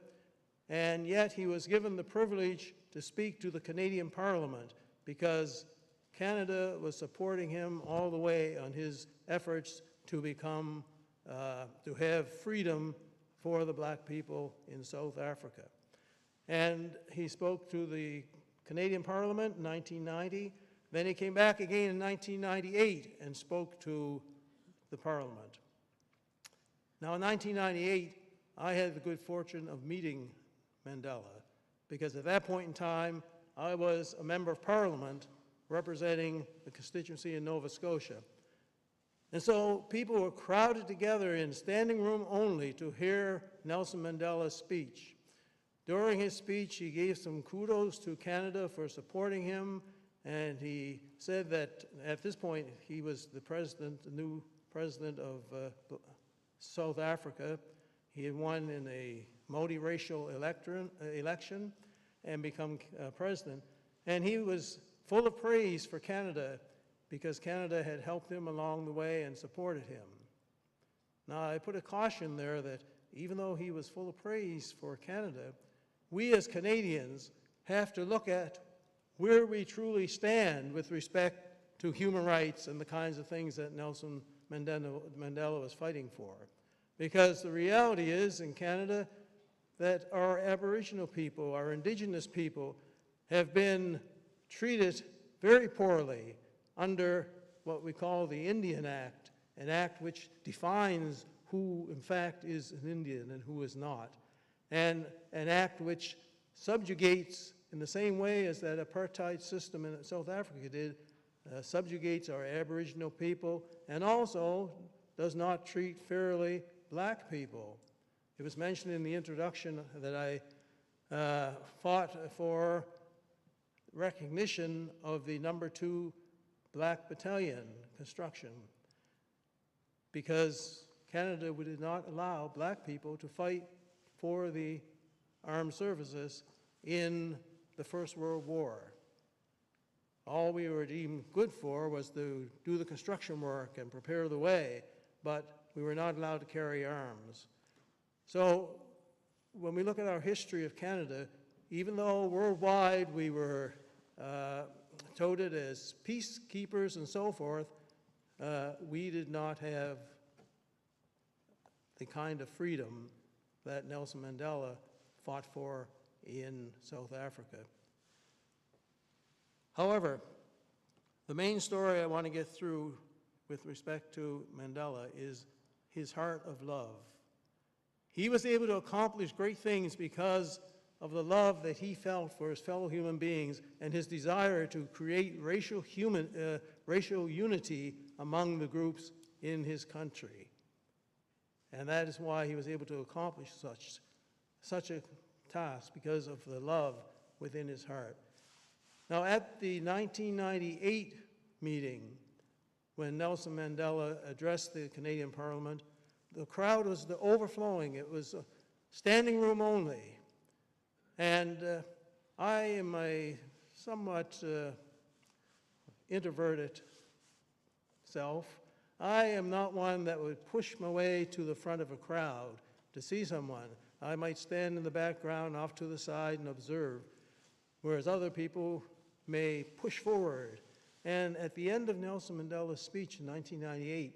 and yet he was given the privilege to speak to the Canadian Parliament because Canada was supporting him all the way on his efforts to become, to have freedom for the black people in South Africa. And he spoke to the Canadian Parliament in 1990. Then he came back again in 1998 and spoke to the Parliament. Now, in 1998, I had the good fortune of meeting Mandela, because at that point in time, I was a member of Parliament representing the constituency in Nova Scotia. And so people were crowded together in standing room only to hear Nelson Mandela's speech. During his speech, he gave some kudos to Canada for supporting him, and he said that at this point he was the president, the new president of South Africa. He had won in a multiracial election and become president. And he was full of praise for Canada because Canada had helped him along the way and supported him. Now, I put a caution there that even though he was full of praise for Canada, we as Canadians have to look at where we truly stand with respect to human rights and the kinds of things that Nelson Mandela was fighting for. Because the reality is in Canada that our Aboriginal people, our Indigenous people, have been treated very poorly under what we call the Indian Act, an act which defines who in fact is an Indian and who is not, and an act which subjugates in the same way as that apartheid system in South Africa did, subjugates our Aboriginal people and also does not treat fairly black people. It was mentioned in the introduction that I fought for recognition of the number 2 Black Battalion construction because Canada did not allow black people to fight for the armed services in the First World War. All we were deemed good for was to do the construction work and prepare the way, but we were not allowed to carry arms. So when we look at our history of Canada, even though worldwide we were touted as peacekeepers and so forth, we did not have the kind of freedom that Nelson Mandela fought for in South Africa. However, the main story I want to get through with respect to Mandela is his heart of love. He was able to accomplish great things because of the love that he felt for his fellow human beings and his desire to create racial unity among the groups in his country. And that is why he was able to accomplish such a task, because of the love within his heart. Now, at the 1998 meeting, when Nelson Mandela addressed the Canadian Parliament, the crowd was overflowing. It was standing room only. And I am a somewhat introverted self. I am not one that would push my way to the front of a crowd to see someone. I might stand in the background off to the side and observe, whereas other people may push forward. And at the end of Nelson Mandela's speech in 1998,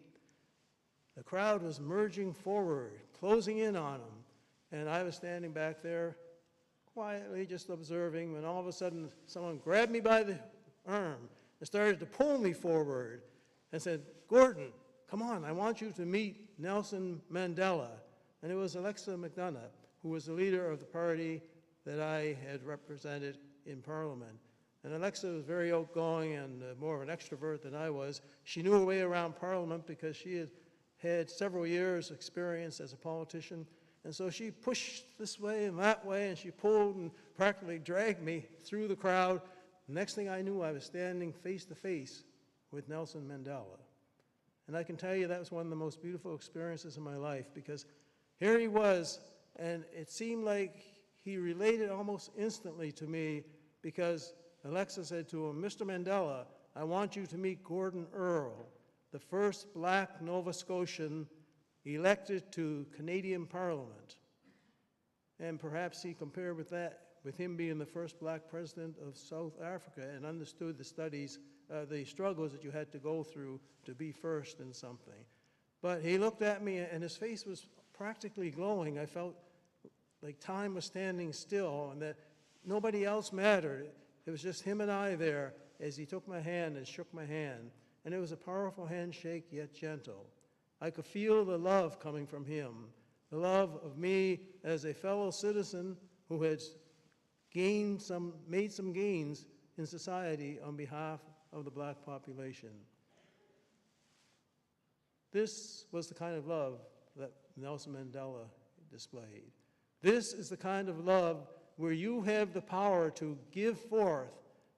the crowd was merging forward, closing in on him, and I was standing back there quietly just observing when all of a sudden someone grabbed me by the arm and started to pull me forward and said, "Gordon, come on, I want you to meet Nelson Mandela." And it was Alexa McDonough, who was the leader of the party that I had represented in Parliament. And Alexa was very outgoing and more of an extrovert than I was. She knew her way around Parliament because she had had several years' experience as a politician. And so she pushed this way and that way, and she pulled and practically dragged me through the crowd the next thing I knew, I was standing face to face with Nelson Mandela. And I can tell you that was one of the most beautiful experiences of my life, because here he was, and it seemed like he related almost instantly to me, because Alexa said to him, "Mr. Mandela, I want you to meet Gordon Earl, the first black Nova Scotian elected to Canadian Parliament." And perhaps he compared with that, with him being the first black president of South Africa, and understood the struggles that you had to go through to be first in something. But he looked at me, and his face was practically glowing. I felt like time was standing still, and that nobody else mattered. It was just him and I there as he took my hand and shook my hand. And it was a powerful handshake, yet gentle. I could feel the love coming from him, the love of me as a fellow citizen who had made some gains in society on behalf of the black population. This was the kind of love that Nelson Mandela displayed. This is the kind of love where you have the power to give forth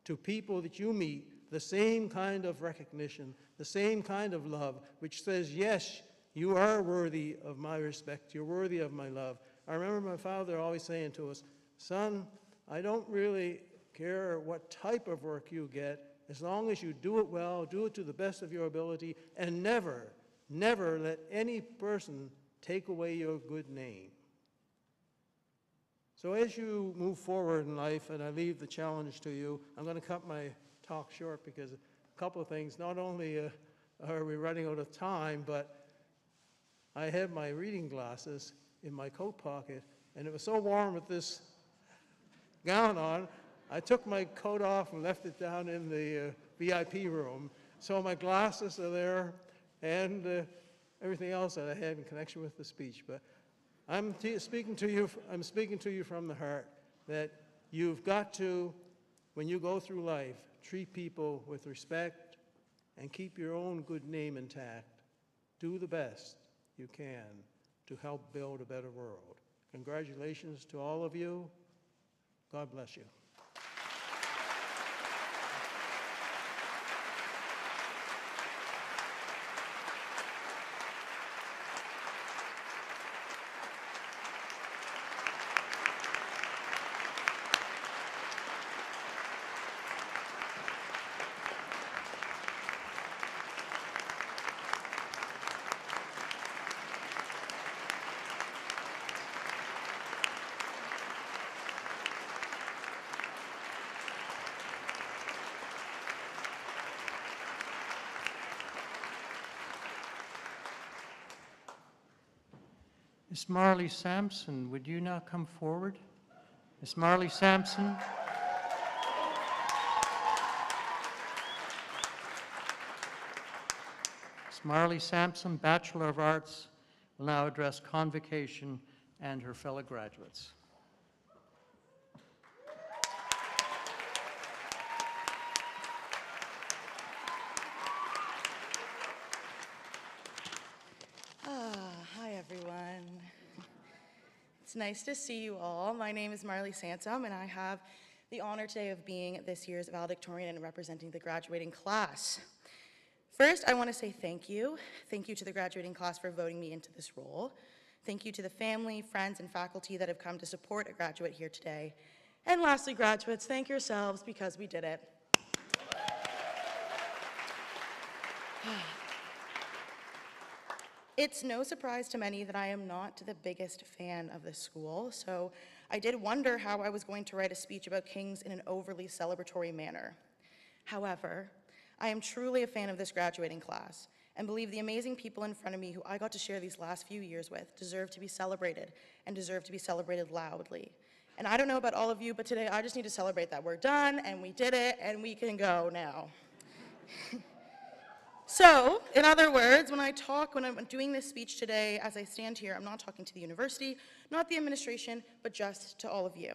to people that you meet the same kind of recognition, the same kind of love, which says, yes, you are worthy of my respect, you're worthy of my love. I remember my father always saying to us, "Son, I don't really care what type of work you get, as long as you do it well, do it to the best of your ability, and never, never let any person take away your good name." So as you move forward in life, and I leave the challenge to you, I'm going to cut my talk short because a couple of things. Not only are we running out of time, but I have my reading glasses in my coat pocket, and it was so warm with this gown on, I took my coat off and left it down in the VIP room. So my glasses are there, and everything else that I had in connection with the speech. But I'm speaking to you from the heart, that you've got to, when you go through life, treat people with respect and keep your own good name intact. Do the best you can to help build a better world. Congratulations to all of you. God bless you. Miss Marley Sampson, would you now come forward? Miss Marley Sampson. Miss Marley Sampson, Bachelor of Arts, will now address Convocation and her fellow graduates. Hi, everyone. It's nice to see you all. My name is Marley Sampson, and I have the honor today of being this year's valedictorian and representing the graduating class. First, I want to say thank you. Thank you to the graduating class for voting me into this role. Thank you to the family, friends, and faculty that have come to support a graduate here today. And lastly, graduates, thank yourselves because we did it. It's no surprise to many that I am not the biggest fan of this school, so I did wonder how I was going to write a speech about Kings in an overly celebratory manner. However, I am truly a fan of this graduating class and believe the amazing people in front of me who I got to share these last few years with deserve to be celebrated and deserve to be celebrated loudly. And I don't know about all of you, but today I just need to celebrate that we're done and we did it and we can go now. So, in other words, when I'm doing this speech today, as I stand here, I'm not talking to the university, not the administration, but just to all of you.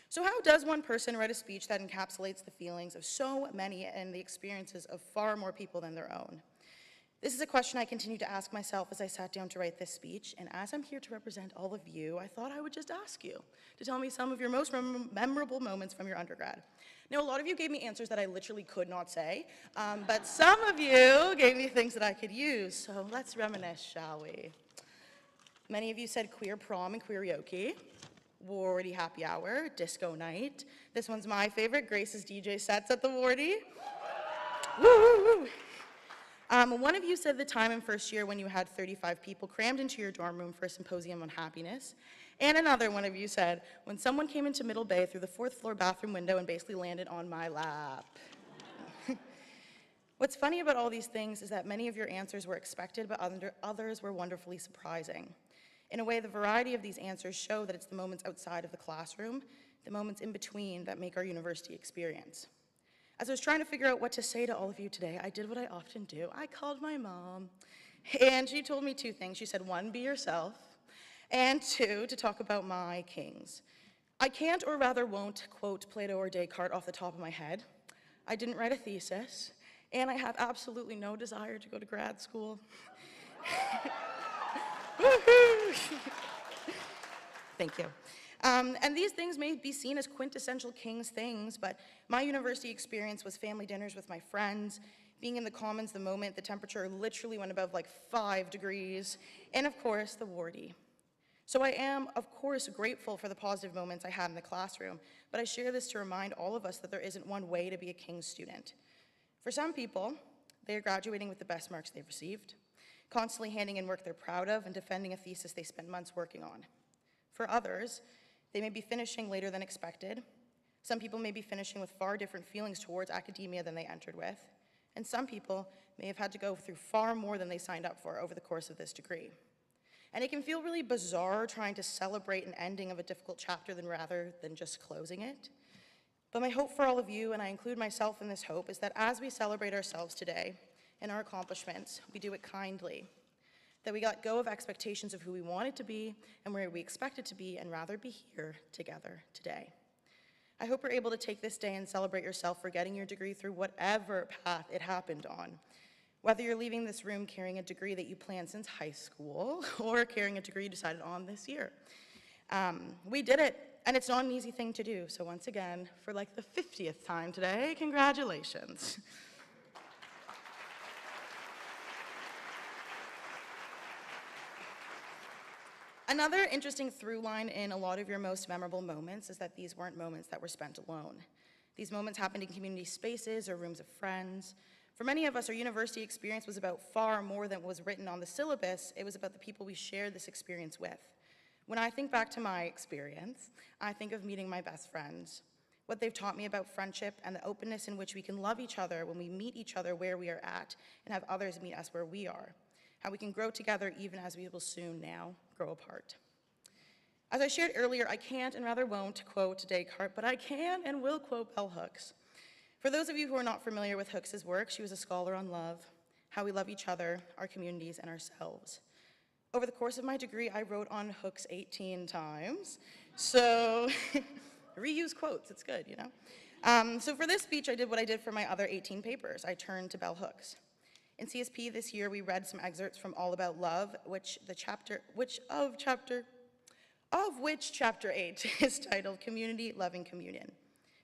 So how does one person write a speech that encapsulates the feelings of so many and the experiences of far more people than their own? This is a question I continue to ask myself as I sat down to write this speech, and as I'm here to represent all of you, I thought I would just ask you to tell me some of your most memorable moments from your undergrad. Now, a lot of you gave me answers that I literally could not say, but some of you gave me things that I could use, so let's reminisce, shall we? Many of you said queer prom and queerioke, Wardy happy hour, disco night. This one's my favorite, Grace's DJ sets at the Wardy. Woo, woo, woo. One of you said the time in first year when you had 35 people crammed into your dorm room for a symposium on happiness. And another one of you said, when someone came into Middle Bay through the 4th floor bathroom window and basically landed on my lap. What's funny about all these things is that many of your answers were expected, but others were wonderfully surprising. In a way, the variety of these answers show that it's the moments outside of the classroom, the moments in between, that make our university experience. As I was trying to figure out what to say to all of you today, I did what I often do. I called my mom, and she told me 2 things. She said, 1, be yourself, and 2, to talk about my kings. I can't, or rather won't, quote Plato or Descartes off the top of my head. I didn't write a thesis, and I have absolutely no desire to go to grad school. Woohoo! Thank you. And these things may be seen as quintessential King's things, but my university experience was family dinners with my friends, being in the Commons the moment the temperature literally went above like 5 degrees, and of course, the Wardy. So I am, of course, grateful for the positive moments I had in the classroom, but I share this to remind all of us that there isn't one way to be a King's student. For some people, they are graduating with the best marks they've received, constantly handing in work they're proud of, and defending a thesis they spent months working on. For others, they may be finishing later than expected. Some people may be finishing with far different feelings towards academia than they entered with. And some people may have had to go through far more than they signed up for over the course of this degree. And it can feel really bizarre trying to celebrate an ending of a difficult chapter rather than just closing it. But my hope for all of you, and I include myself in this hope, is that as we celebrate ourselves today and our accomplishments, we do it kindly. That we let go of expectations of who we wanted to be and where we expected to be, and rather be here together today. I hope you're able to take this day and celebrate yourself for getting your degree through whatever path it happened on. Whether you're leaving this room carrying a degree that you planned since high school, or carrying a degree you decided on this year. We did it, and it's not an easy thing to do. So once again, for like the 50th time today, congratulations. Another interesting through line in a lot of your most memorable moments is that these weren't moments that were spent alone. These moments happened in community spaces or rooms of friends. For many of us, our university experience was about far more than was written on the syllabus. It was about the people we shared this experience with. When I think back to my experience, I think of meeting my best friends, what they've taught me about friendship and the openness in which we can love each other when we meet each other where we are at and have others meet us where we are. How we can grow together even as we will soon now grow apart. As I shared earlier, I can't and rather won't quote Descartes, but I can and will quote Bell Hooks. For those of you who are not familiar with Hooks' work, she was a scholar on love, how we love each other, our communities, and ourselves. Over the course of my degree, I wrote on Hooks 18 times, so reuse quotes, it's good, you know? So for this speech, I did what I did for my other 18 papers. I turned to Bell Hooks. In CSP this year, we read some excerpts from All About Love, chapter 8 is titled Community, Loving Communion.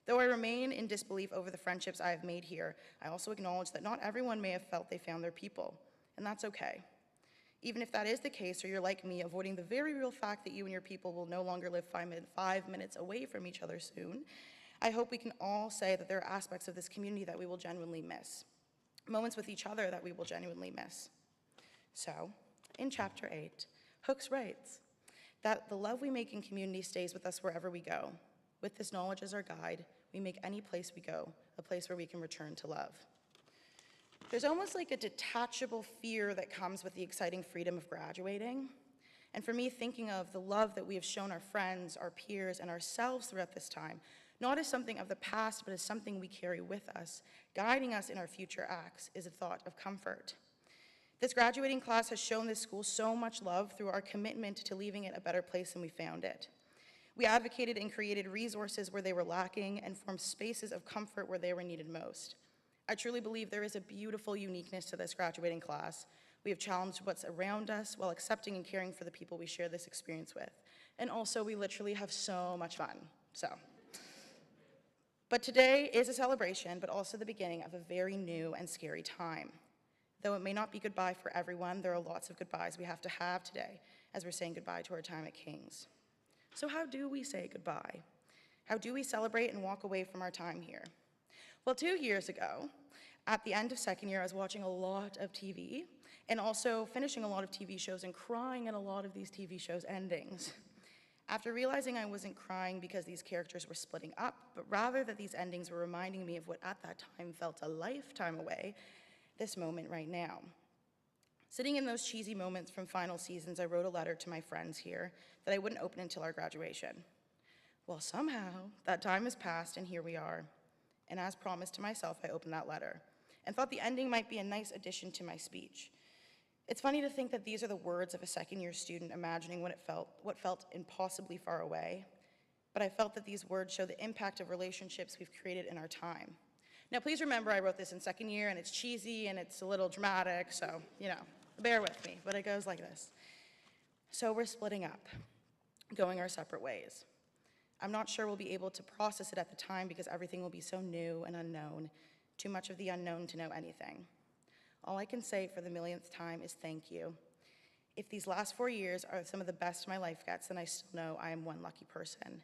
Though I remain in disbelief over the friendships I have made here, I also acknowledge that not everyone may have felt they found their people, and that's okay. Even if that is the case, or you're like me, avoiding the very real fact that you and your people will no longer live 5 minutes away from each other soon, I hope we can all say that there are aspects of this community that we will genuinely miss. Moments with each other that we will genuinely miss. So, in chapter 8, Hooks writes that the love we make in community stays with us wherever we go. With this knowledge as our guide, we make any place we go a place where we can return to love. There's almost like a detachable fear that comes with the exciting freedom of graduating. And for me, thinking of the love that we have shown our friends, our peers, and ourselves throughout this time, not as something of the past, but as something we carry with us, guiding us in our future acts, is a thought of comfort. This graduating class has shown this school so much love through our commitment to leaving it a better place than we found it. We advocated and created resources where they were lacking and formed spaces of comfort where they were needed most. I truly believe there is a beautiful uniqueness to this graduating class. We have challenged what's around us while accepting and caring for the people we share this experience with. And also, we literally have so much fun, But today is a celebration, but also the beginning of a very new and scary time. Though it may not be goodbye for everyone, there are lots of goodbyes we have to have today as we're saying goodbye to our time at King's. So how do we say goodbye? How do we celebrate and walk away from our time here? Well, 2 years ago, at the end of second year, I was watching a lot of TV and also finishing a lot of TV shows and crying at a lot of these TV shows' endings. After realizing I wasn't crying because these characters were splitting up, but rather that these endings were reminding me of what at that time felt a lifetime away, this moment right now. Sitting in those cheesy moments from final seasons, I wrote a letter to my friends here that I wouldn't open until our graduation. Well, somehow, that time has passed and here we are. And as promised to myself, I opened that letter and thought the ending might be a nice addition to my speech. It's funny to think that these are the words of a second-year student imagining what felt impossibly far away, but I felt that these words show the impact of relationships we've created in our time. Now, please remember I wrote this in second year, and it's cheesy, and it's a little dramatic, so, bear with me, but it goes like this. So we're splitting up, going our separate ways. I'm not sure we'll be able to process it at the time because everything will be so new and unknown, too much of the unknown to know anything. All I can say for the millionth time is thank you. If these last 4 years are some of the best my life gets, then I still know I am one lucky person.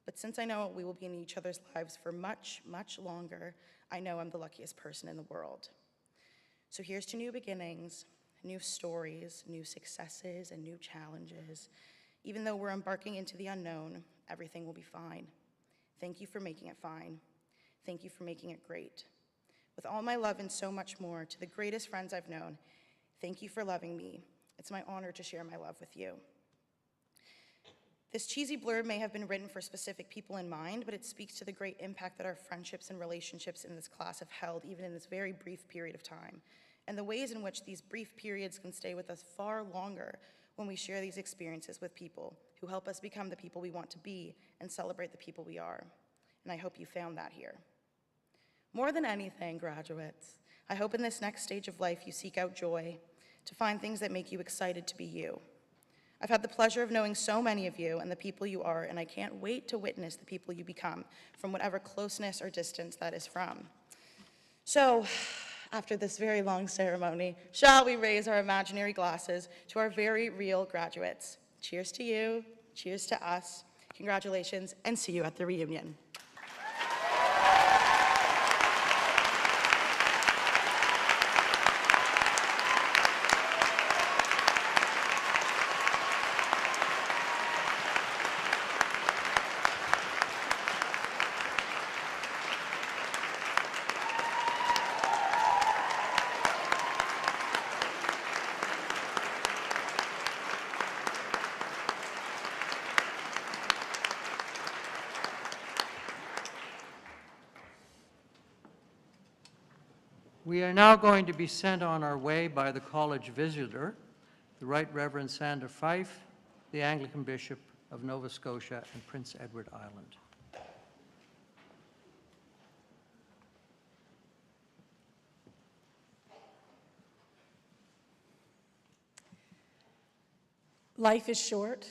But since I know we will be in each other's lives for much, much longer, I know I'm the luckiest person in the world. So here's to new beginnings, new stories, new successes, and new challenges. Even though we're embarking into the unknown, everything will be fine. Thank you for making it fine. Thank you for making it great. With all my love and so much more, to the greatest friends I've known, thank you for loving me. It's my honor to share my love with you. This cheesy blurb may have been written for specific people in mind, but it speaks to the great impact that our friendships and relationships in this class have held, even in this very brief period of time, and the ways in which these brief periods can stay with us far longer when we share these experiences with people who help us become the people we want to be and celebrate the people we are. And I hope you found that here. More than anything, graduates, I hope in this next stage of life you seek out joy, to find things that make you excited to be you. I've had the pleasure of knowing so many of you and the people you are, and I can't wait to witness the people you become from whatever closeness or distance that is from. So, after this very long ceremony, shall we raise our imaginary glasses to our very real graduates? Cheers to you, cheers to us, congratulations, and see you at the reunion. We are now going to be sent on our way by the college visitor, the Right Reverend Sandra Fife, the Anglican Bishop of Nova Scotia and Prince Edward Island. Life is short,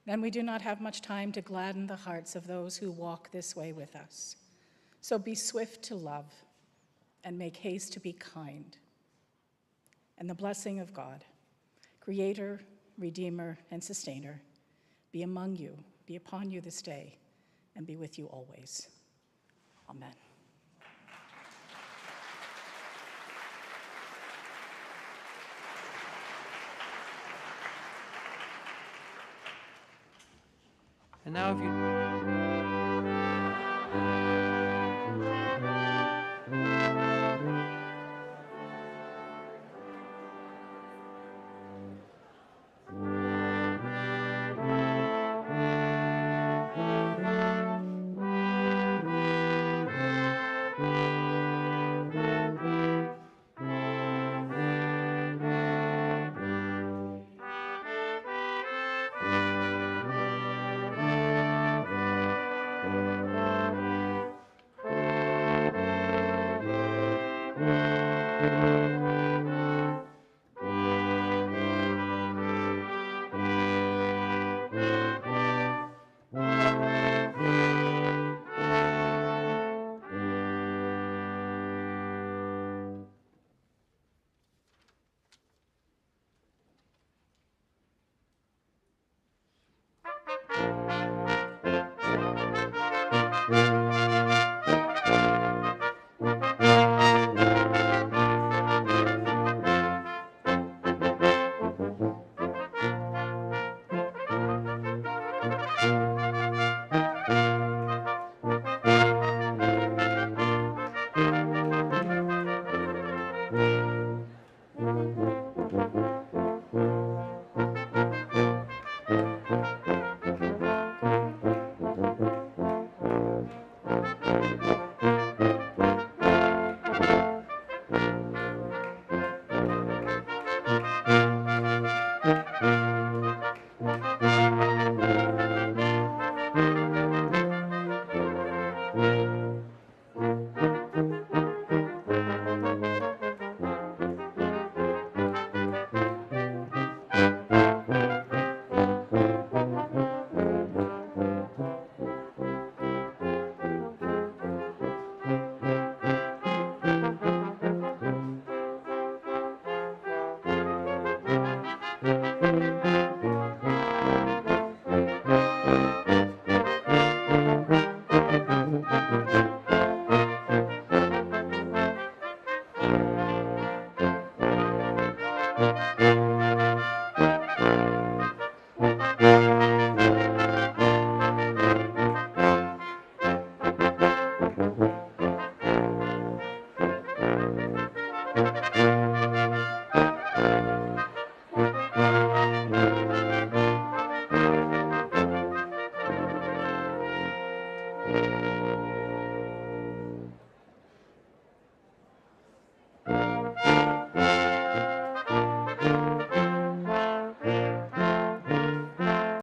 and we do not have much time to gladden the hearts of those who walk this way with us. So be swift to love and make haste to be kind. And the blessing of God, Creator, Redeemer, and Sustainer, be among you, be upon you this day, and be with you always. Amen. And now if you... Thank you.